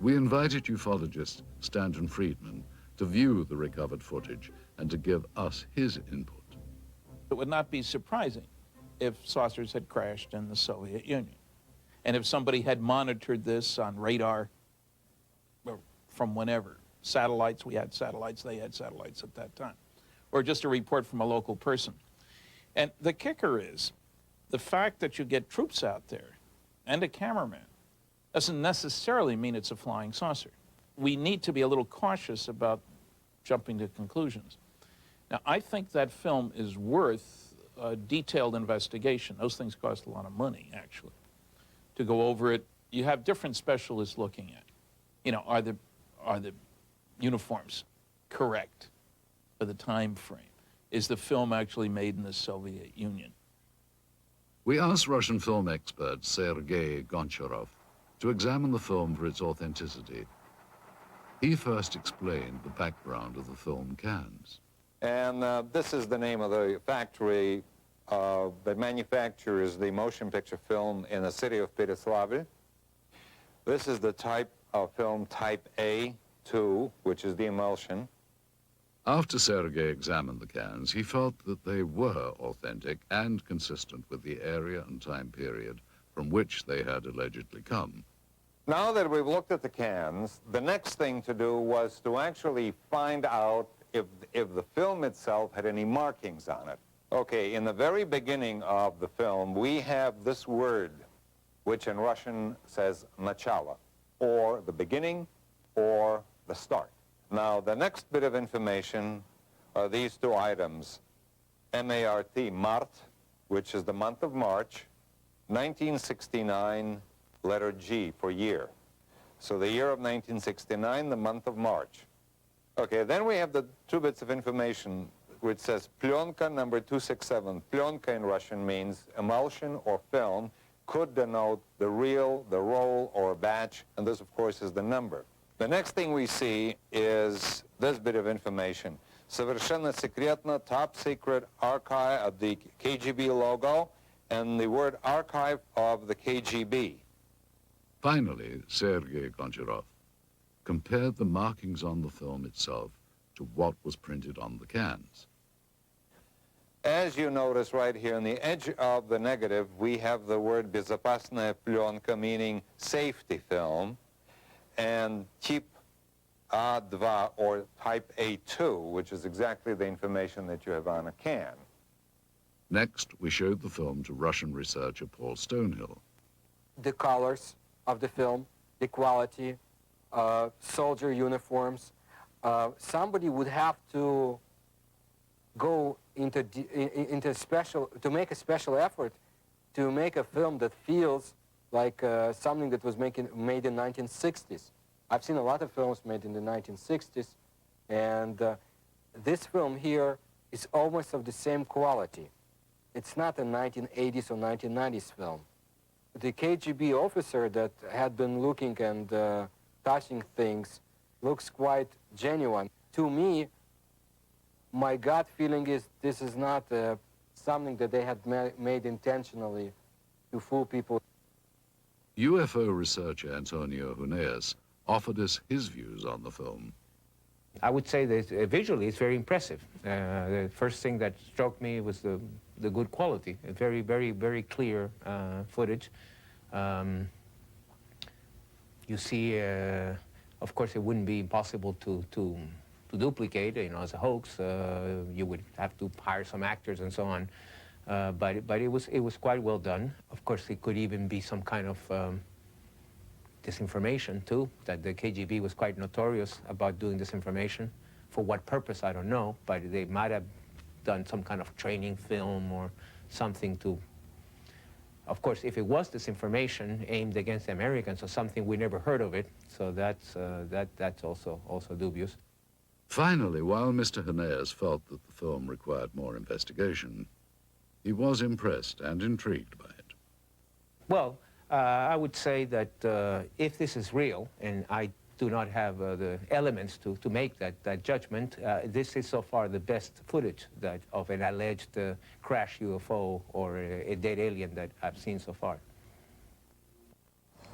We invited ufologist Stanton Friedman to view the recovered footage and to give us his input. It would not be surprising if saucers had crashed in the Soviet Union, and if somebody had monitored this on radar from whenever. Satellites, we had satellites, they had satellites at that time, or just a report from a local person. And the kicker is, the fact that you get troops out there and a cameraman doesn't necessarily mean it's a flying saucer. We need to be a little cautious about jumping to conclusions. Now, I think that film is worth a detailed investigation. Those things cost a lot of money, actually, to go over it. You have different specialists looking at, you know, are the uniforms correct for the time frame? Is the film actually made in the Soviet Union? We asked Russian film expert Sergei Goncharov to examine the film for its authenticity. He first explained the background of the film cans. And this is the name of the factory that manufactures the motion picture film in the city of Pereslavl. This is the type of film type A2, which is the emulsion. After Sergei examined the cans, he felt that they were authentic and consistent with the area and time period from which they had allegedly come. Now that we've looked at the cans, the next thing to do was to actually find out if the film itself had any markings on it. Okay, in the very beginning of the film, we have this word, which in Russian says начало, or the beginning, or the start. Now, the next bit of information are these two items, M-A-R-T, Mart, which is the month of March, 1969, letter G for year. So the year of 1969, the month of March. Okay, then we have the two bits of information which says plyonka number 267. Plyonka in Russian means emulsion or film, could denote the reel, the roll, or batch, and this, of course, is the number. The next thing we see is this bit of information. Совершенно секретно, top secret archive of the KGB logo and the word archive of the KGB. Finally, Sergei Goncharov compared the markings on the film itself to what was printed on the cans. As you notice right here on the edge of the negative, we have the word безопасная пленка, meaning safety film, and type A2 or type A2, which is exactly the information that you have on a can. Next, we showed the film to Russian researcher Paul Stonehill. The colors of the film, the quality, soldier uniforms. Somebody would have to go into special, to make a special effort to make a film that feels like something that was made in 1960s. I've seen a lot of films made in the 1960s, and this film here is almost of the same quality. It's not a 1980s or 1990s film. The KGB officer that had been looking and touching things looks quite genuine. To me, my gut feeling is this is not something that they had made intentionally to fool people. UFO researcher Antonio Huneeus offered us his views on the film. I would say that visually it's very impressive. The first thing that struck me was the good quality, a very, very, very clear footage. You see, of course, it wouldn't be possible to duplicate, you know, as a hoax. You would have to hire some actors and so on. But it was quite well done. Of course, it could even be some kind of disinformation too, that the KGB was quite notorious about doing disinformation. For what purpose, I don't know, but they might have done some kind of training film or something to, of course, if it was disinformation aimed against the Americans or something, we never heard of it, so that's also dubious. Finally, while Mr. Huneeus felt that the film required more investigation, he was impressed and intrigued by it. Well, I would say that if this is real, and I do not have the elements to make that judgment, this is so far the best footage of an alleged crash UFO or a dead alien that I've seen so far.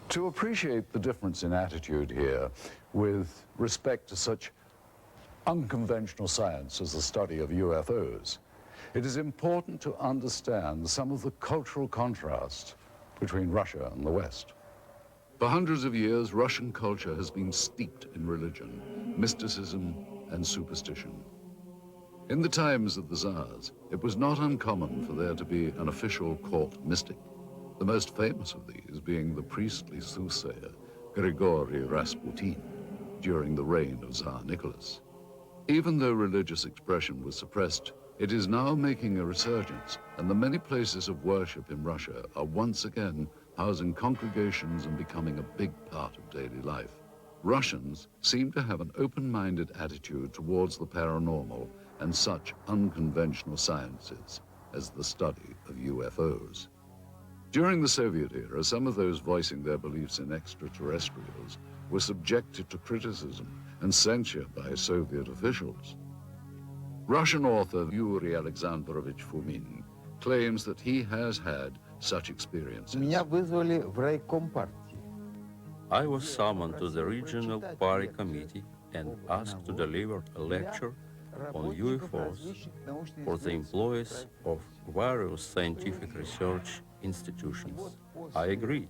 To appreciate the difference in attitude here with respect to such unconventional science as the study of UFOs, it is important to understand some of the cultural contrast between Russia and the West. For hundreds of years, Russian culture has been steeped in religion, mysticism, and superstition. In the times of the Tsars, it was not uncommon for there to be an official court mystic, the most famous of these being the priestly soothsayer Grigory Rasputin during the reign of Tsar Nicholas. Even though religious expression was suppressed, it is now making a resurgence, and the many places of worship in Russia are once again housing congregations and becoming a big part of daily life. Russians seem to have an open-minded attitude towards the paranormal and such unconventional sciences as the study of UFOs. During the Soviet era, some of those voicing their beliefs in extraterrestrials were subjected to criticism and censure by Soviet officials. Russian author Yuri Alexandrovich Fomin claims that he has had such experiences. I was summoned to the regional party committee and asked to deliver a lecture on UFOs for the employees of various scientific research institutions. I agreed.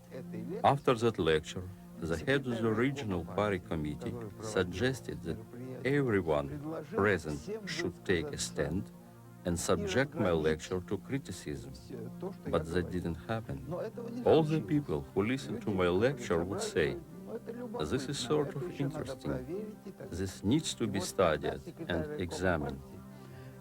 After that lecture, the head of the regional party committee suggested that everyone present should take a stand and subject my lecture to criticism. But that didn't happen. All the people who listened to my lecture would say, "This is sort of interesting. This needs to be studied and examined."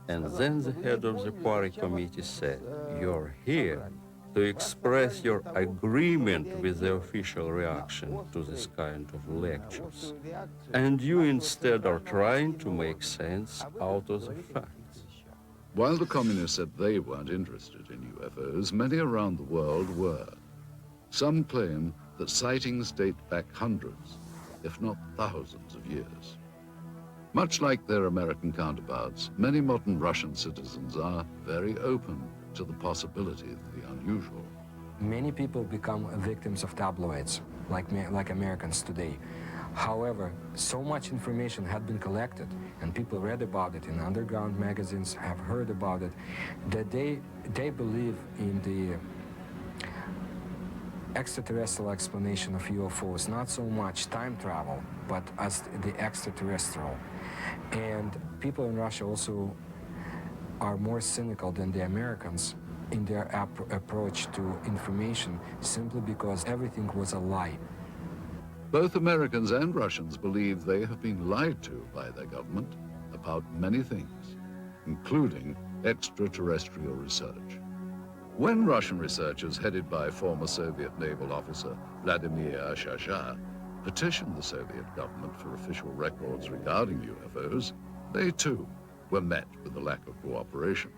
And then the head of the party committee said, "You're here to express your agreement with the official reaction to this kind of lectures. And you instead are trying to make sense out of the facts." While the communists said they weren't interested in UFOs, many around the world were. Some claim that sightings date back hundreds, if not thousands of years. Much like their American counterparts, many modern Russian citizens are very open to the possibility of the unusual. Many people become victims of tabloids, like Americans today. However, so much information had been collected, and people read about it in underground magazines, have heard about it, that they believe in the extraterrestrial explanation of UFOs, not so much time travel, but as the extraterrestrial. And people in Russia also are more cynical than the Americans in their approach to information, simply because everything was a lie. Both Americans and Russians believe they have been lied to by their government about many things, including extraterrestrial research. When Russian researchers headed by former Soviet naval officer Vladimir Shasha petitioned the Soviet government for official records regarding UFOs, they too were met with a lack of cooperation.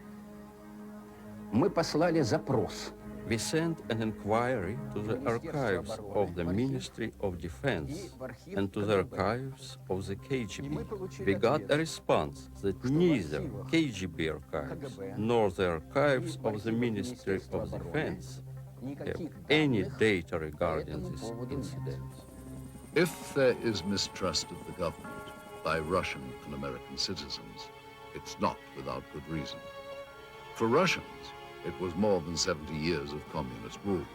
We sent an inquiry to the archives of the Ministry of Defense and to the archives of the KGB. We got a response that neither KGB archives nor the archives of the Ministry of Defense have any data regarding this incident. If there is mistrust of the government by Russian and American citizens, it's not without good reason. For Russians, it was more than 70 years of communist rule.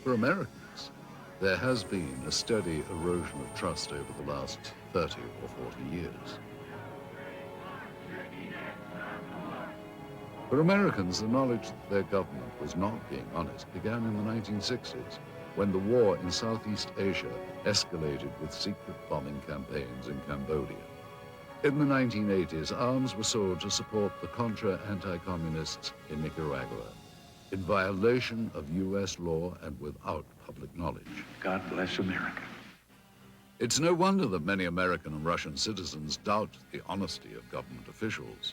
For Americans, there has been a steady erosion of trust over the last 30 or 40 years. For Americans, the knowledge that their government was not being honest began in the 1960s, when the war in Southeast Asia escalated with secret bombing campaigns in Cambodia. In the 1980s, arms were sold to support the Contra anti-communists in Nicaragua, in violation of U.S. law and without public knowledge. God bless America. It's no wonder that many American and Russian citizens doubt the honesty of government officials.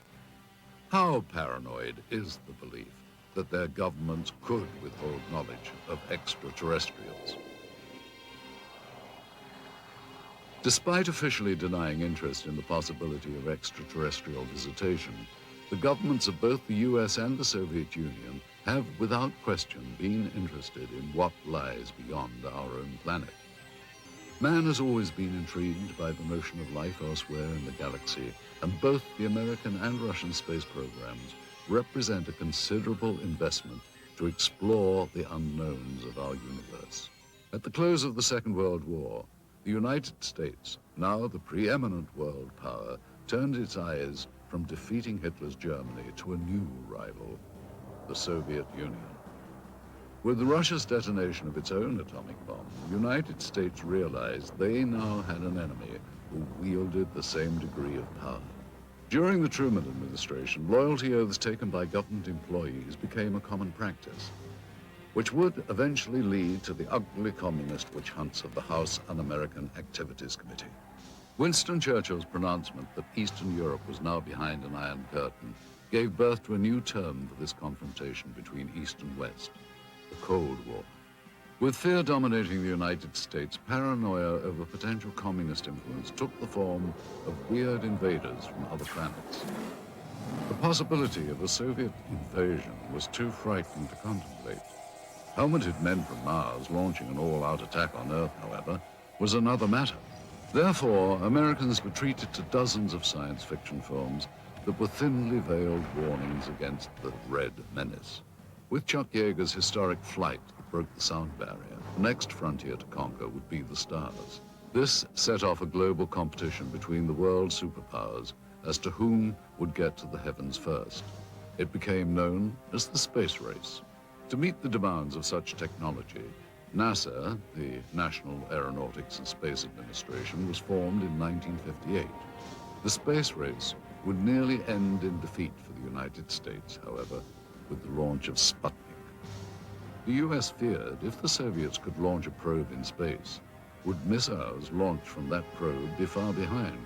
How paranoid is the belief that their governments could withhold knowledge of extraterrestrials? Despite officially denying interest in the possibility of extraterrestrial visitation, the governments of both the US and the Soviet Union have, without question, been interested in what lies beyond our own planet. Man has always been intrigued by the notion of life elsewhere in the galaxy, and both the American and Russian space programs represent a considerable investment to explore the unknowns of our universe. At the close of the Second World War, the United States, now the preeminent world power, turned its eyes from defeating Hitler's Germany to a new rival, the Soviet Union. With Russia's detonation of its own atomic bomb, the United States realized they now had an enemy who wielded the same degree of power. During the Truman administration, loyalty oaths taken by government employees became a common practice, which would eventually lead to the ugly communist witch hunts of the House Un-American Activities Committee. Winston Churchill's pronouncement that Eastern Europe was now behind an Iron Curtain gave birth to a new term for this confrontation between East and West, the Cold War. With fear dominating the United States, paranoia over potential communist influence took the form of weird invaders from other planets. The possibility of a Soviet invasion was too frightening to contemplate. Helmeted men from Mars launching an all-out attack on Earth, however, was another matter. Therefore, Americans retreated to dozens of science fiction films that were thinly veiled warnings against the Red Menace. With Chuck Yeager's historic Flight that broke the sound barrier, the next frontier to conquer would be the stars. This set off a global competition between the world superpowers as to whom would get to the heavens first. It became known as the space race. To meet the demands of such technology, NASA, the National Aeronautics and Space Administration, was formed in 1958. The space race would nearly end in defeat for the United States, however, with the launch of Sputnik. The US feared if the Soviets could launch a probe in space, would missiles launched from that probe be far behind?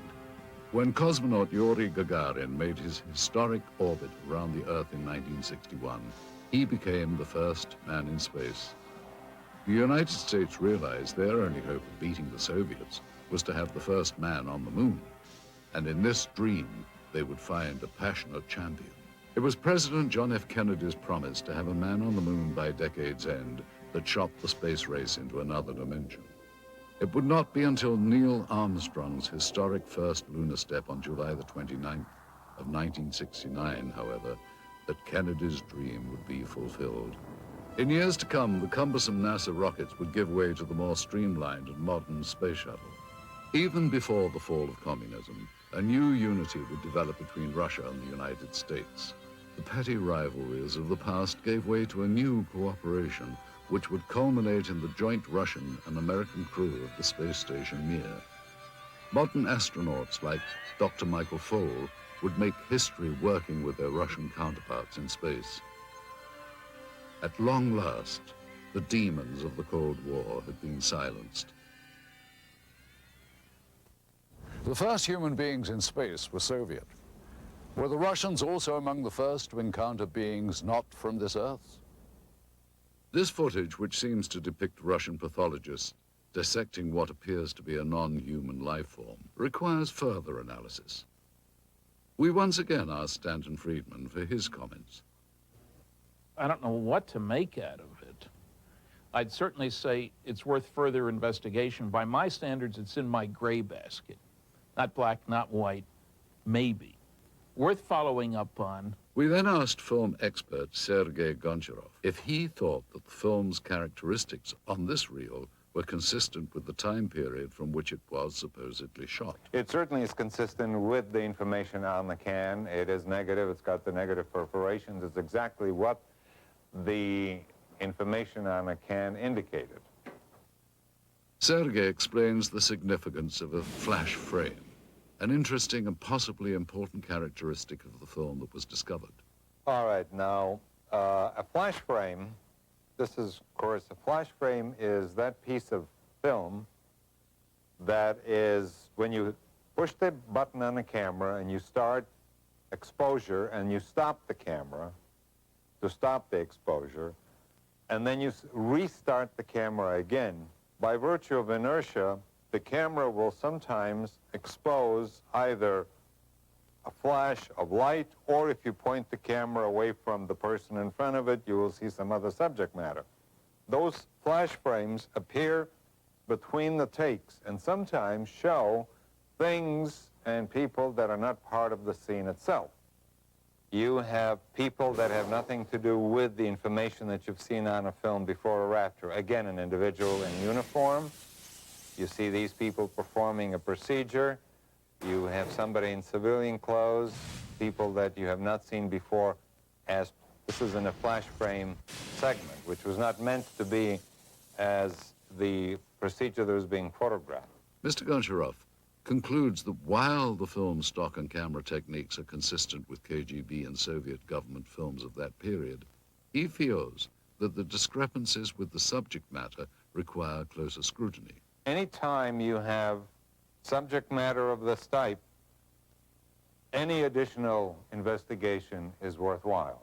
When cosmonaut Yuri Gagarin made his historic orbit around the Earth in 1961, he became the first man in space. The United States realized their only hope of beating the Soviets was to have the first man on the moon. And in this dream, they would find a passionate champion. It was President John F. Kennedy's promise to have a man on the moon by decade's end that shot the space race into another dimension. It would not be until Neil Armstrong's historic first lunar step on July the 29th of 1969, however, that Kennedy's dream would be fulfilled. In years to come, the cumbersome NASA rockets would give way to the more streamlined and modern space shuttle. Even before the fall of communism, a new unity would develop between Russia and the United States. The petty rivalries of the past gave way to a new cooperation which would culminate in the joint Russian and American crew of the space station Mir. Modern astronauts like Dr. Michael Foale would make history working with their Russian counterparts in space. At long last, the demons of the Cold War had been silenced. The first human beings in space were Soviet. Were the Russians also among the first to encounter beings not from this Earth? This footage, which seems to depict Russian pathologists dissecting what appears to be a non-human life form, requires further analysis. We once again asked Stanton Friedman for his comments. I don't know what to make out of it. I'd certainly say it's worth further investigation. By my standards, it's in my gray basket. Not black, not white, maybe. Worth following up on. We then asked film expert Sergei Goncharov if he thought that the film's characteristics on this reel were consistent with the time period from which it was supposedly shot. It certainly is consistent with the information on the can. It is negative. It's got the negative perforations. It's exactly what the information on the can indicated. Sergei explains the significance of a flash frame, an interesting and possibly important characteristic of the film that was discovered. All right, now, a flash frame, this is, of course, a flash frame is that piece of film that is, when you push the button on the camera and you start exposure and you stop the camera to stop the exposure, and then you restart the camera again, by virtue of inertia, the camera will sometimes expose either a flash of light, or if you point the camera away from the person in front of it, you will see some other subject matter. Those flash frames appear between the takes and sometimes show things and people that are not part of the scene itself. You have people that have nothing to do with the information that you've seen on a film before or after. Again, an individual in uniform. You see these people performing a procedure. You have somebody in civilian clothes, people that you have not seen before. As this is in a flash frame segment, which was not meant to be as the procedure that was being photographed. Mr. Goncharov concludes that while the film's stock and camera techniques are consistent with KGB and Soviet government films of that period, he feels that the discrepancies with the subject matter require closer scrutiny. Anytime you have subject matter of this type, any additional investigation is worthwhile.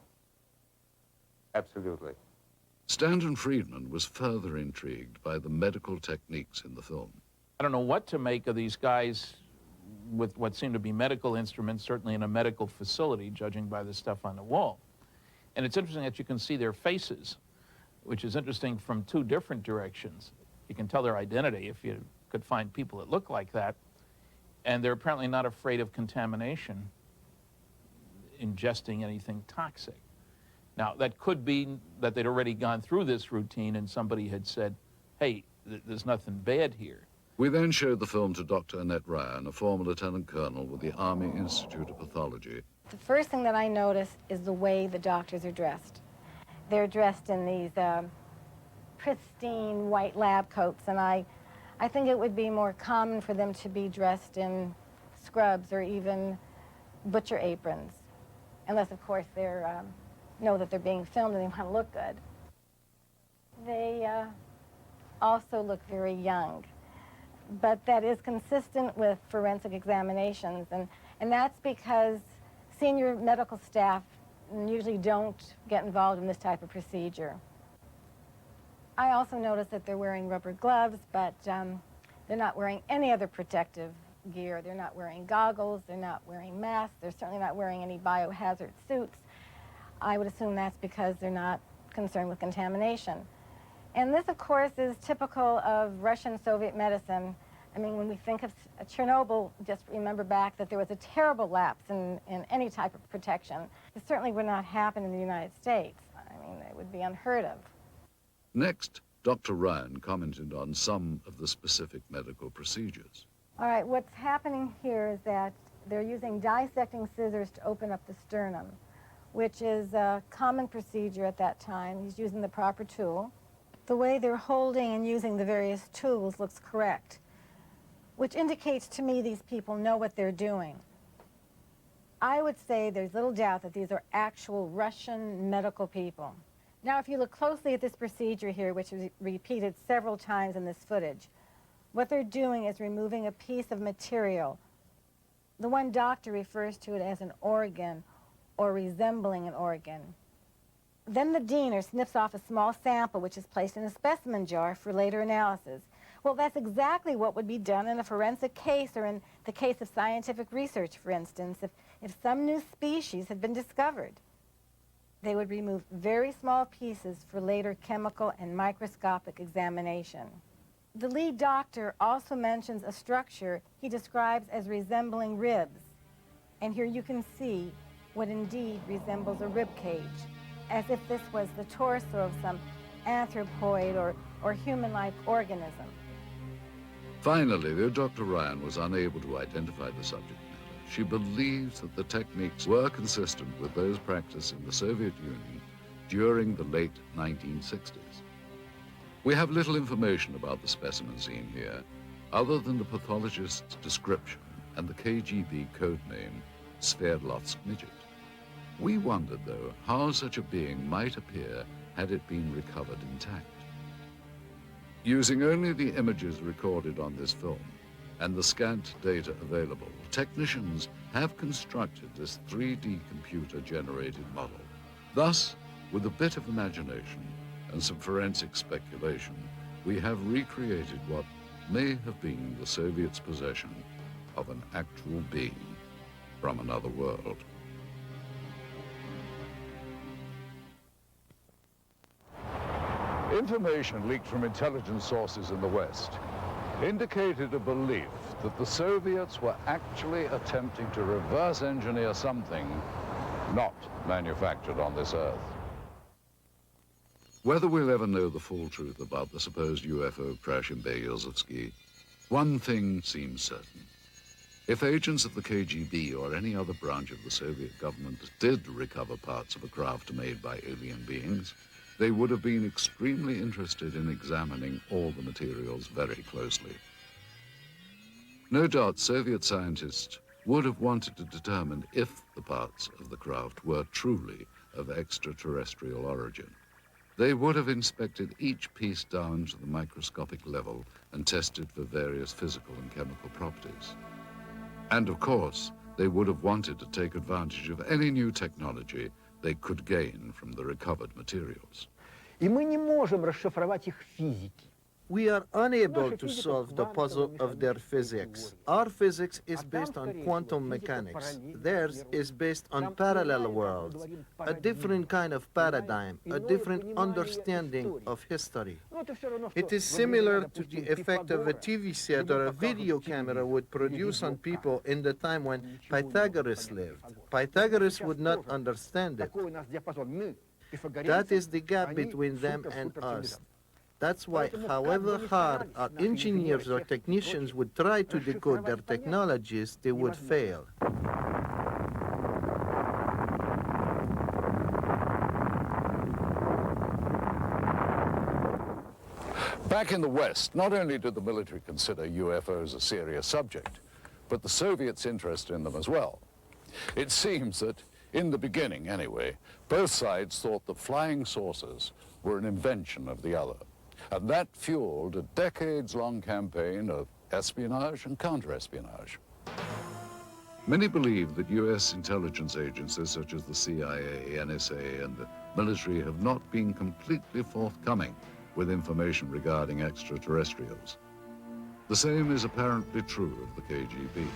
Absolutely. Stanton Friedman was further intrigued by the medical techniques in the film. I don't know what to make of these guys with what seem to be medical instruments, certainly in a medical facility, judging by the stuff on the wall. And it's interesting that you can see their faces, which is interesting from two different directions. You can tell their identity if you could find people that look like that. And they're apparently not afraid of contamination, ingesting anything toxic. Now, that could be that they'd already gone through this routine and somebody had said, hey, there's nothing bad here. We then showed the film to Dr. Annette Ryan, a former lieutenant colonel with the Army Institute of Pathology. The first thing that I notice is the way the doctors are dressed. They're dressed in these pristine white lab coats, and I think it would be more common for them to be dressed in scrubs or even butcher aprons, unless, of course, they know that they're being filmed and they want to look good. They also look very young. but that is consistent with forensic examinations, and that's because senior medical staff usually don't get involved in this type of procedure. I also noticed that they're wearing rubber gloves, but they're not wearing any other protective gear. They're not wearing goggles, they're not wearing masks, they're certainly not wearing any biohazard suits. I would assume that's because they're not concerned with contamination. And this, of course, is typical of Russian-Soviet medicine. I mean, when we think of Chernobyl, just remember back that there was a terrible lapse in any type of protection. It certainly would not happen in the United States. I mean, it would be unheard of. Next, Dr. Ryan commented on some of the specific medical procedures. All right, what's happening here is that they're using dissecting scissors to open up the sternum, which is a common procedure at that time. He's using the proper tool. The way they're holding and using the various tools looks correct, which indicates to me these people know what they're doing. I would say there's little doubt that these are actual Russian medical people. Now, if you look closely at this procedure here, which is repeated several times in this footage, what they're doing is removing a piece of material. The one doctor refers to it as an organ or resembling an organ. Then the diener snips off a small sample which is placed in a specimen jar for later analysis. Well, that's exactly what would be done in a forensic case or in the case of scientific research, for instance, if some new species had been discovered. They would remove very small pieces for later chemical and microscopic examination. The lead doctor also mentions a structure he describes as resembling ribs. And here you can see what indeed resembles a rib cage, as if this was the torso of some anthropoid or human-like organism. Finally, though Dr. Ryan was unable to identify the subject matter, she believes that the techniques were consistent with those practiced in the Soviet Union during the late 1960s. We have little information about the specimen seen here, other than the pathologist's description and the KGB codename Sverdlovsk midget. We wondered, though, how such a being might appear had it been recovered intact. Using only the images recorded on this film and the scant data available, technicians have constructed this 3D computer-generated model. Thus, with a bit of imagination and some forensic speculation, we have recreated what may have been the Soviets' possession of an actual being from another world. Information leaked from intelligence sources in the West indicated a belief that the Soviets were actually attempting to reverse engineer something not manufactured on this Earth. Whether we'll ever know the full truth about the supposed UFO crash in Berezovsky, one thing seems certain. If agents of the KGB or any other branch of the Soviet government did recover parts of a craft made by alien beings, they would have been extremely interested in examining all the materials very closely. No doubt Soviet scientists would have wanted to determine if the parts of the craft were truly of extraterrestrial origin. They would have inspected each piece down to the microscopic level and tested for various physical and chemical properties. And of course, they would have wanted to take advantage of any new technology they could gain from the recovered materials. И мы не можем расшифровать их физики. We are unable to solve the puzzle of their physics. Our physics is based on quantum mechanics. Theirs is based on parallel worlds, a different kind of paradigm, a different understanding of history. It is similar to the effect of a TV set or a video camera would produce on people in the time when Pythagoras lived. Pythagoras would not understand it. That is the gap between them and us. That's why, however hard our engineers or technicians would try to decode their technologies, they would fail. Back in the West, not only did the military consider UFOs a serious subject, but the Soviets' interest in them as well. It seems that, in the beginning anyway, both sides thought that flying saucers were an invention of the other. And that fueled a decades-long campaign of espionage and counter-espionage. Many believe that U.S. intelligence agencies such as the CIA, NSA, and the military have not been completely forthcoming with information regarding extraterrestrials. The same is apparently true of the KGB.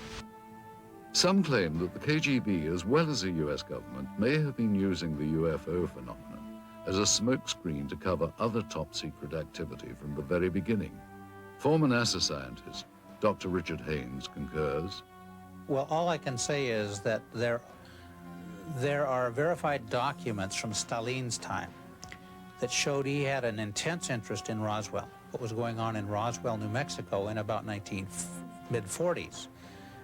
Some claim that the KGB, as well as the U.S. government, may have been using the UFO phenomenon as a smokescreen to cover other top-secret activity from the very beginning. Former NASA scientist Dr. Richard Haynes concurs. Well, all I can say is that there are verified documents from Stalin's time that showed he had an intense interest in Roswell, what was going on in Roswell, New Mexico in about mid-40s.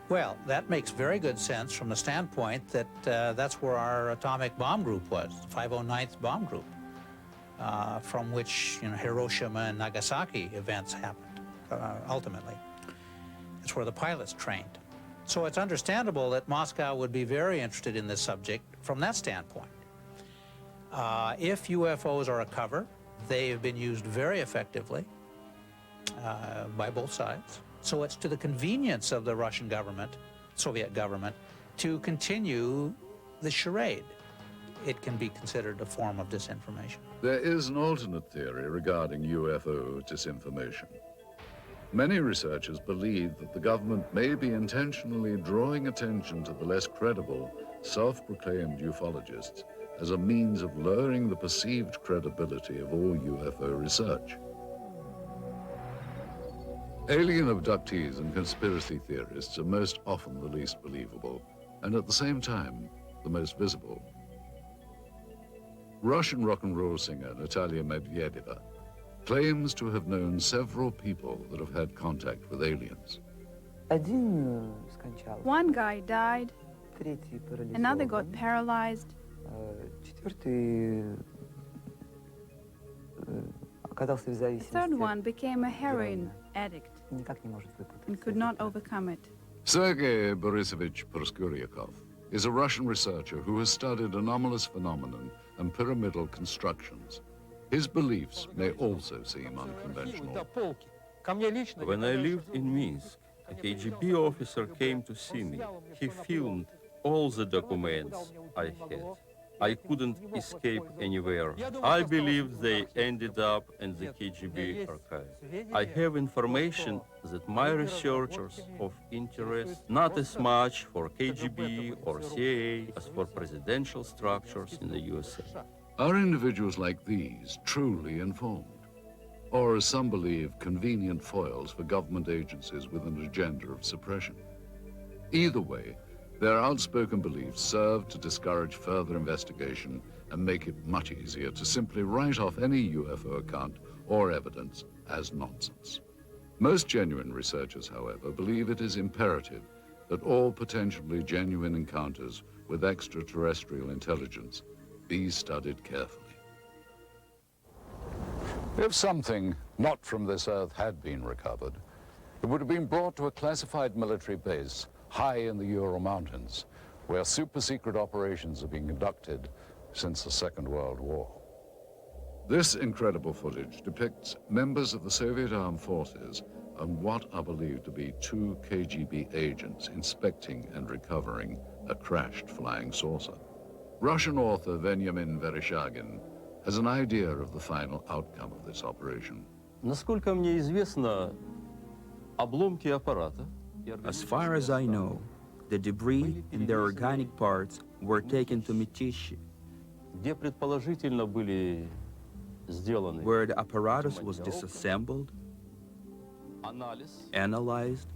Well, that makes very good sense from the standpoint that that's where our atomic bomb group was, the 509th Bomb Group, from which Hiroshima and Nagasaki events happened, ultimately. It's where the pilots trained. So it's understandable that Moscow would be very interested in this subject from that standpoint. If UFOs are a cover, they have been used very effectively by both sides. So it's to the convenience of the Russian government, Soviet government, to continue the charade. It can be considered a form of disinformation. There is an alternate theory regarding UFO disinformation. Many researchers believe that the government may be intentionally drawing attention to the less credible, self-proclaimed ufologists as a means of lowering the perceived credibility of all UFO research. Alien abductees and conspiracy theorists are most often the least believable, and at the same time, the most visible. Russian rock and roll singer Natalia Medvedeva claims to have known several people that have had contact with aliens. One guy died, another got paralyzed, the third one became a heroin addict and could not overcome it. Sergei Borisovich Proskuryakov is a Russian researcher who has studied anomalous phenomenon and pyramidal constructions. His beliefs may also seem unconventional. When I lived in Minsk, a KGB officer came to see me. He filmed all the documents I had. I couldn't escape anywhere. I believe they ended up in the KGB archive. I have information that my researchers of interest, not as much for KGB or CIA as for presidential structures in the USA. Are individuals like these truly informed? Or, as some believe, convenient foils for government agencies with an agenda of suppression? Either way, their outspoken beliefs serve to discourage further investigation and make it much easier to simply write off any UFO account or evidence as nonsense. Most genuine researchers, however, believe it is imperative that all potentially genuine encounters with extraterrestrial intelligence be studied carefully. If something not from this earth had been recovered, it would have been brought to a classified military base high in the Ural Mountains, where super-secret operations are being conducted since the Second World War. This incredible footage depicts members of the Soviet armed forces and what are believed to be 2 KGB agents inspecting and recovering a crashed flying saucer. Russian author Veniamin Vereshchagin has an idea of the final outcome of this operation. Насколько мне известно, обломки аппарата. As far as I know, the debris and their organic parts were taken to Mytishi, где предположительно были сделаны, where the apparatus was disassembled, analyzed,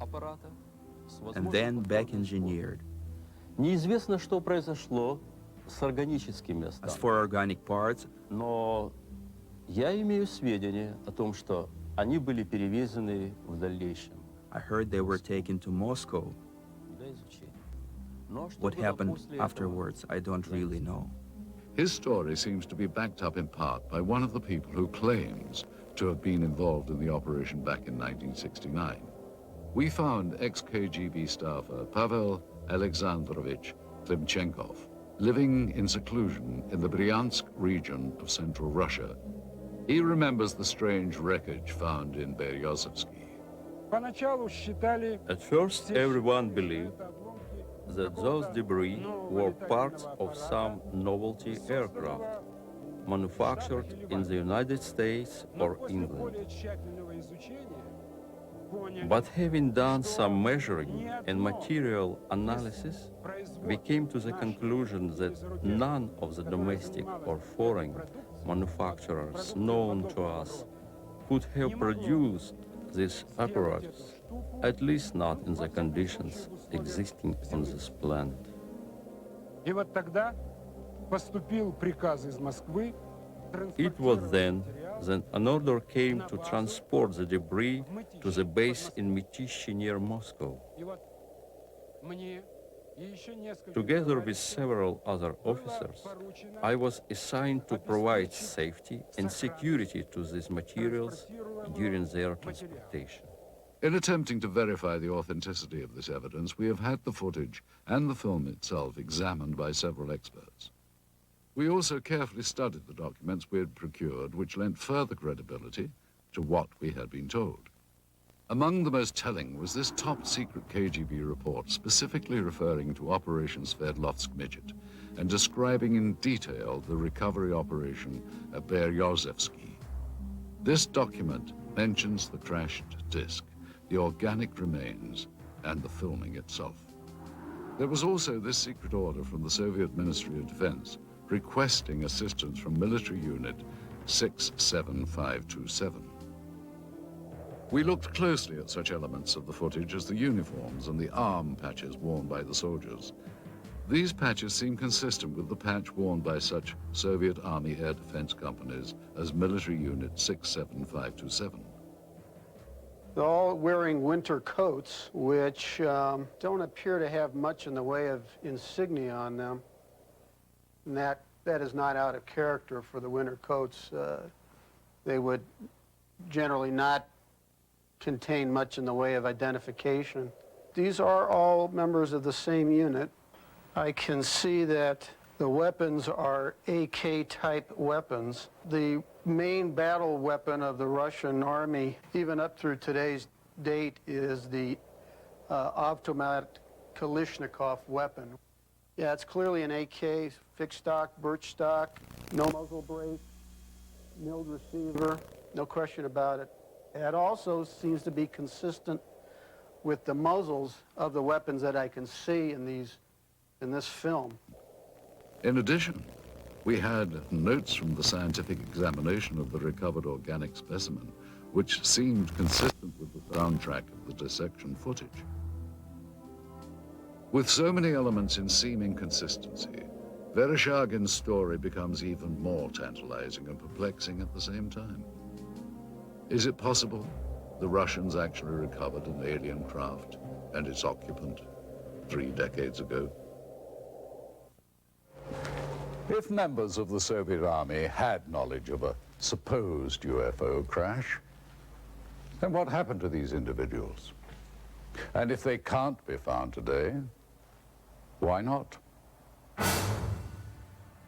and then back-engineered. Неизвестно, что произошло с органическими остатками. As for organic parts, но я имею сведения о том, что они были перевезены в дальнейшем. I heard they were taken to Moscow. What happened afterwards, I don't really know. His story seems to be backed up in part by one of the people who claims to have been involved in the operation back in 1969. We found ex-KGB staffer Pavel Alexandrovich Klimchenkov living in seclusion in the Bryansk region of central Russia. He remembers the strange wreckage found in Beryozovsky. At first, everyone believed that those debris were parts of some novelty aircraft manufactured in the United States or England. But having done some measuring and material analysis, we came to the conclusion that none of the domestic or foreign manufacturers known to us could have produced this apparatus, at least not in the conditions existing on this planet. It was then that an order came to transport the debris to the base in Mytishi near Moscow. Together with several other officers, I was assigned to provide safety and security to these materials during their transportation. In attempting to verify the authenticity of this evidence, we have had the footage and the film itself examined by several experts. We also carefully studied the documents we had procured, which lent further credibility to what we had been told. Among the most telling was this top-secret KGB report specifically referring to Operation Sverdlovsk Midget and describing in detail the recovery operation at Beryozevsky. This document mentions the crashed disc, the organic remains, and the filming itself. There was also this secret order from the Soviet Ministry of Defense requesting assistance from military unit 67527. We looked closely at such elements of the footage as the uniforms and the arm patches worn by the soldiers. These patches seem consistent with the patch worn by such Soviet Army air defense companies as military unit 67527. They're all wearing winter coats, which don't appear to have much in the way of insignia on them. And that is not out of character for the winter coats. They would generally not contain much in the way of identification. These are all members of the same unit. I can see that the weapons are AK-type weapons. The main battle weapon of the Russian army, even up through today's date, is the automatic Kalashnikov weapon. Yeah, it's clearly an AK, fixed stock, birch stock, no muzzle brake, milled receiver, no question about it. It also seems to be consistent with the muzzles of the weapons that I can see in this film. In addition, we had notes from the scientific examination of the recovered organic specimen, which seemed consistent with the soundtrack of the dissection footage. With so many elements in seeming consistency, Vereshchagin's story becomes even more tantalizing and perplexing at the same time. Is it possible the Russians actually recovered an alien craft and its occupant 3 decades ago? If members of the Soviet Army had knowledge of a supposed UFO crash, then what happened to these individuals? And if they can't be found today, why not?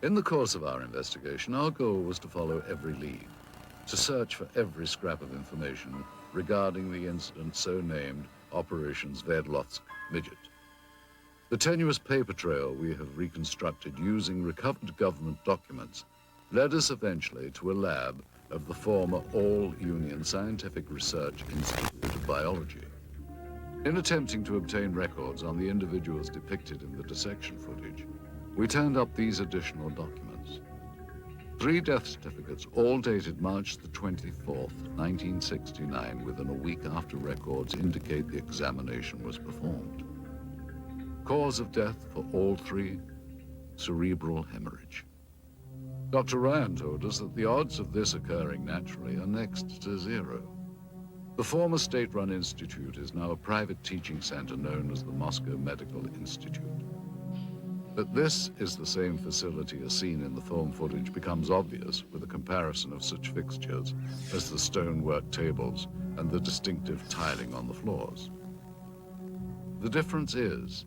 In the course of our investigation, our goal was to follow every lead, to search for every scrap of information regarding the incident so named Operation Sverdlovsk Midget. The tenuous paper trail we have reconstructed using recovered government documents led us eventually to a lab of the former All-Union Scientific Research Institute of Biology. In attempting to obtain records on the individuals depicted in the dissection footage, we turned up these additional documents. 3 death certificates, all dated March the 24th, 1969, within a week after records indicate the examination was performed. Cause of death for all 3, cerebral hemorrhage. Dr. Ryan told us that the odds of this occurring naturally are next to 0. The former state-run institute is now a private teaching center known as the Moscow Medical Institute. That this is the same facility as seen in the film footage becomes obvious with a comparison of such fixtures as the stonework tables and the distinctive tiling on the floors. The difference is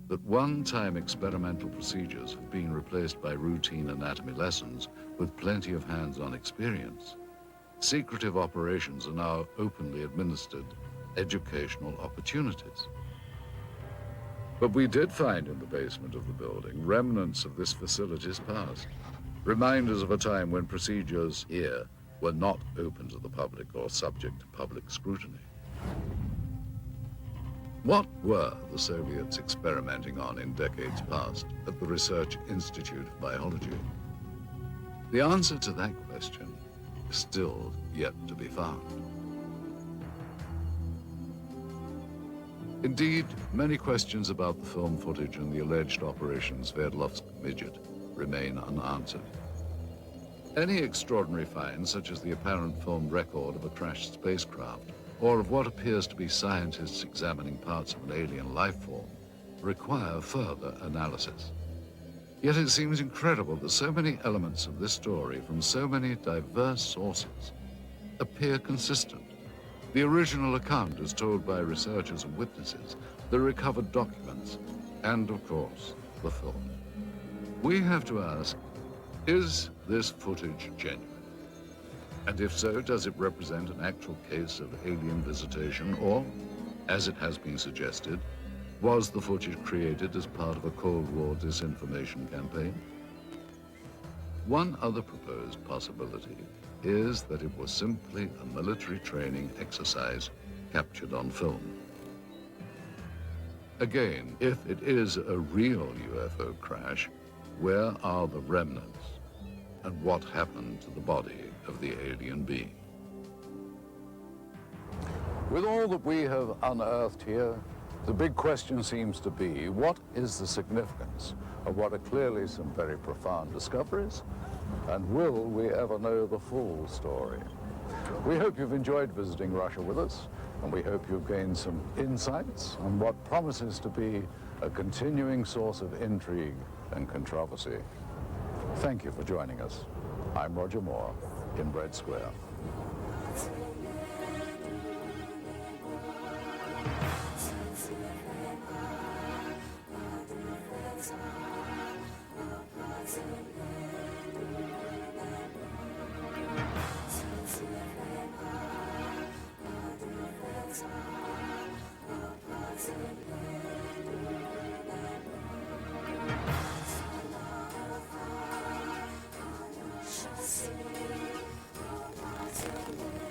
that one-time experimental procedures have been replaced by routine anatomy lessons with plenty of hands-on experience. Secretive operations are now openly administered educational opportunities. But we did find in the basement of the building remnants of this facility's past, reminders of a time when procedures here were not open to the public or subject to public scrutiny. What were the Soviets experimenting on in decades past at the Research Institute of Biology? The answer to that question is still yet to be found. Indeed, many questions about the film footage and the alleged Operation Sverdlovsk Midget remain unanswered. Any extraordinary find, such as the apparent filmed record of a crashed spacecraft, or of what appears to be scientists examining parts of an alien life form, require further analysis. Yet it seems incredible that so many elements of this story from so many diverse sources appear consistent. The original account as told by researchers and witnesses, the recovered documents, and of course, the film. We have to ask, is this footage genuine? And if so, does it represent an actual case of alien visitation, or, as it has been suggested, was the footage created as part of a Cold War disinformation campaign? One other proposed possibility is that it was simply a military training exercise captured on film. Again, if it is a real UFO crash, where are the remnants? And what happened to the body of the alien being? With all that we have unearthed here, the big question seems to be, what is the significance of what are clearly some very profound discoveries? And will we ever know the full story? We hope you've enjoyed visiting Russia with us, and we hope you've gained some insights on what promises to be a continuing source of intrigue and controversy. Thank you for joining us. I'm Roger Moore in Red Square. Thank you.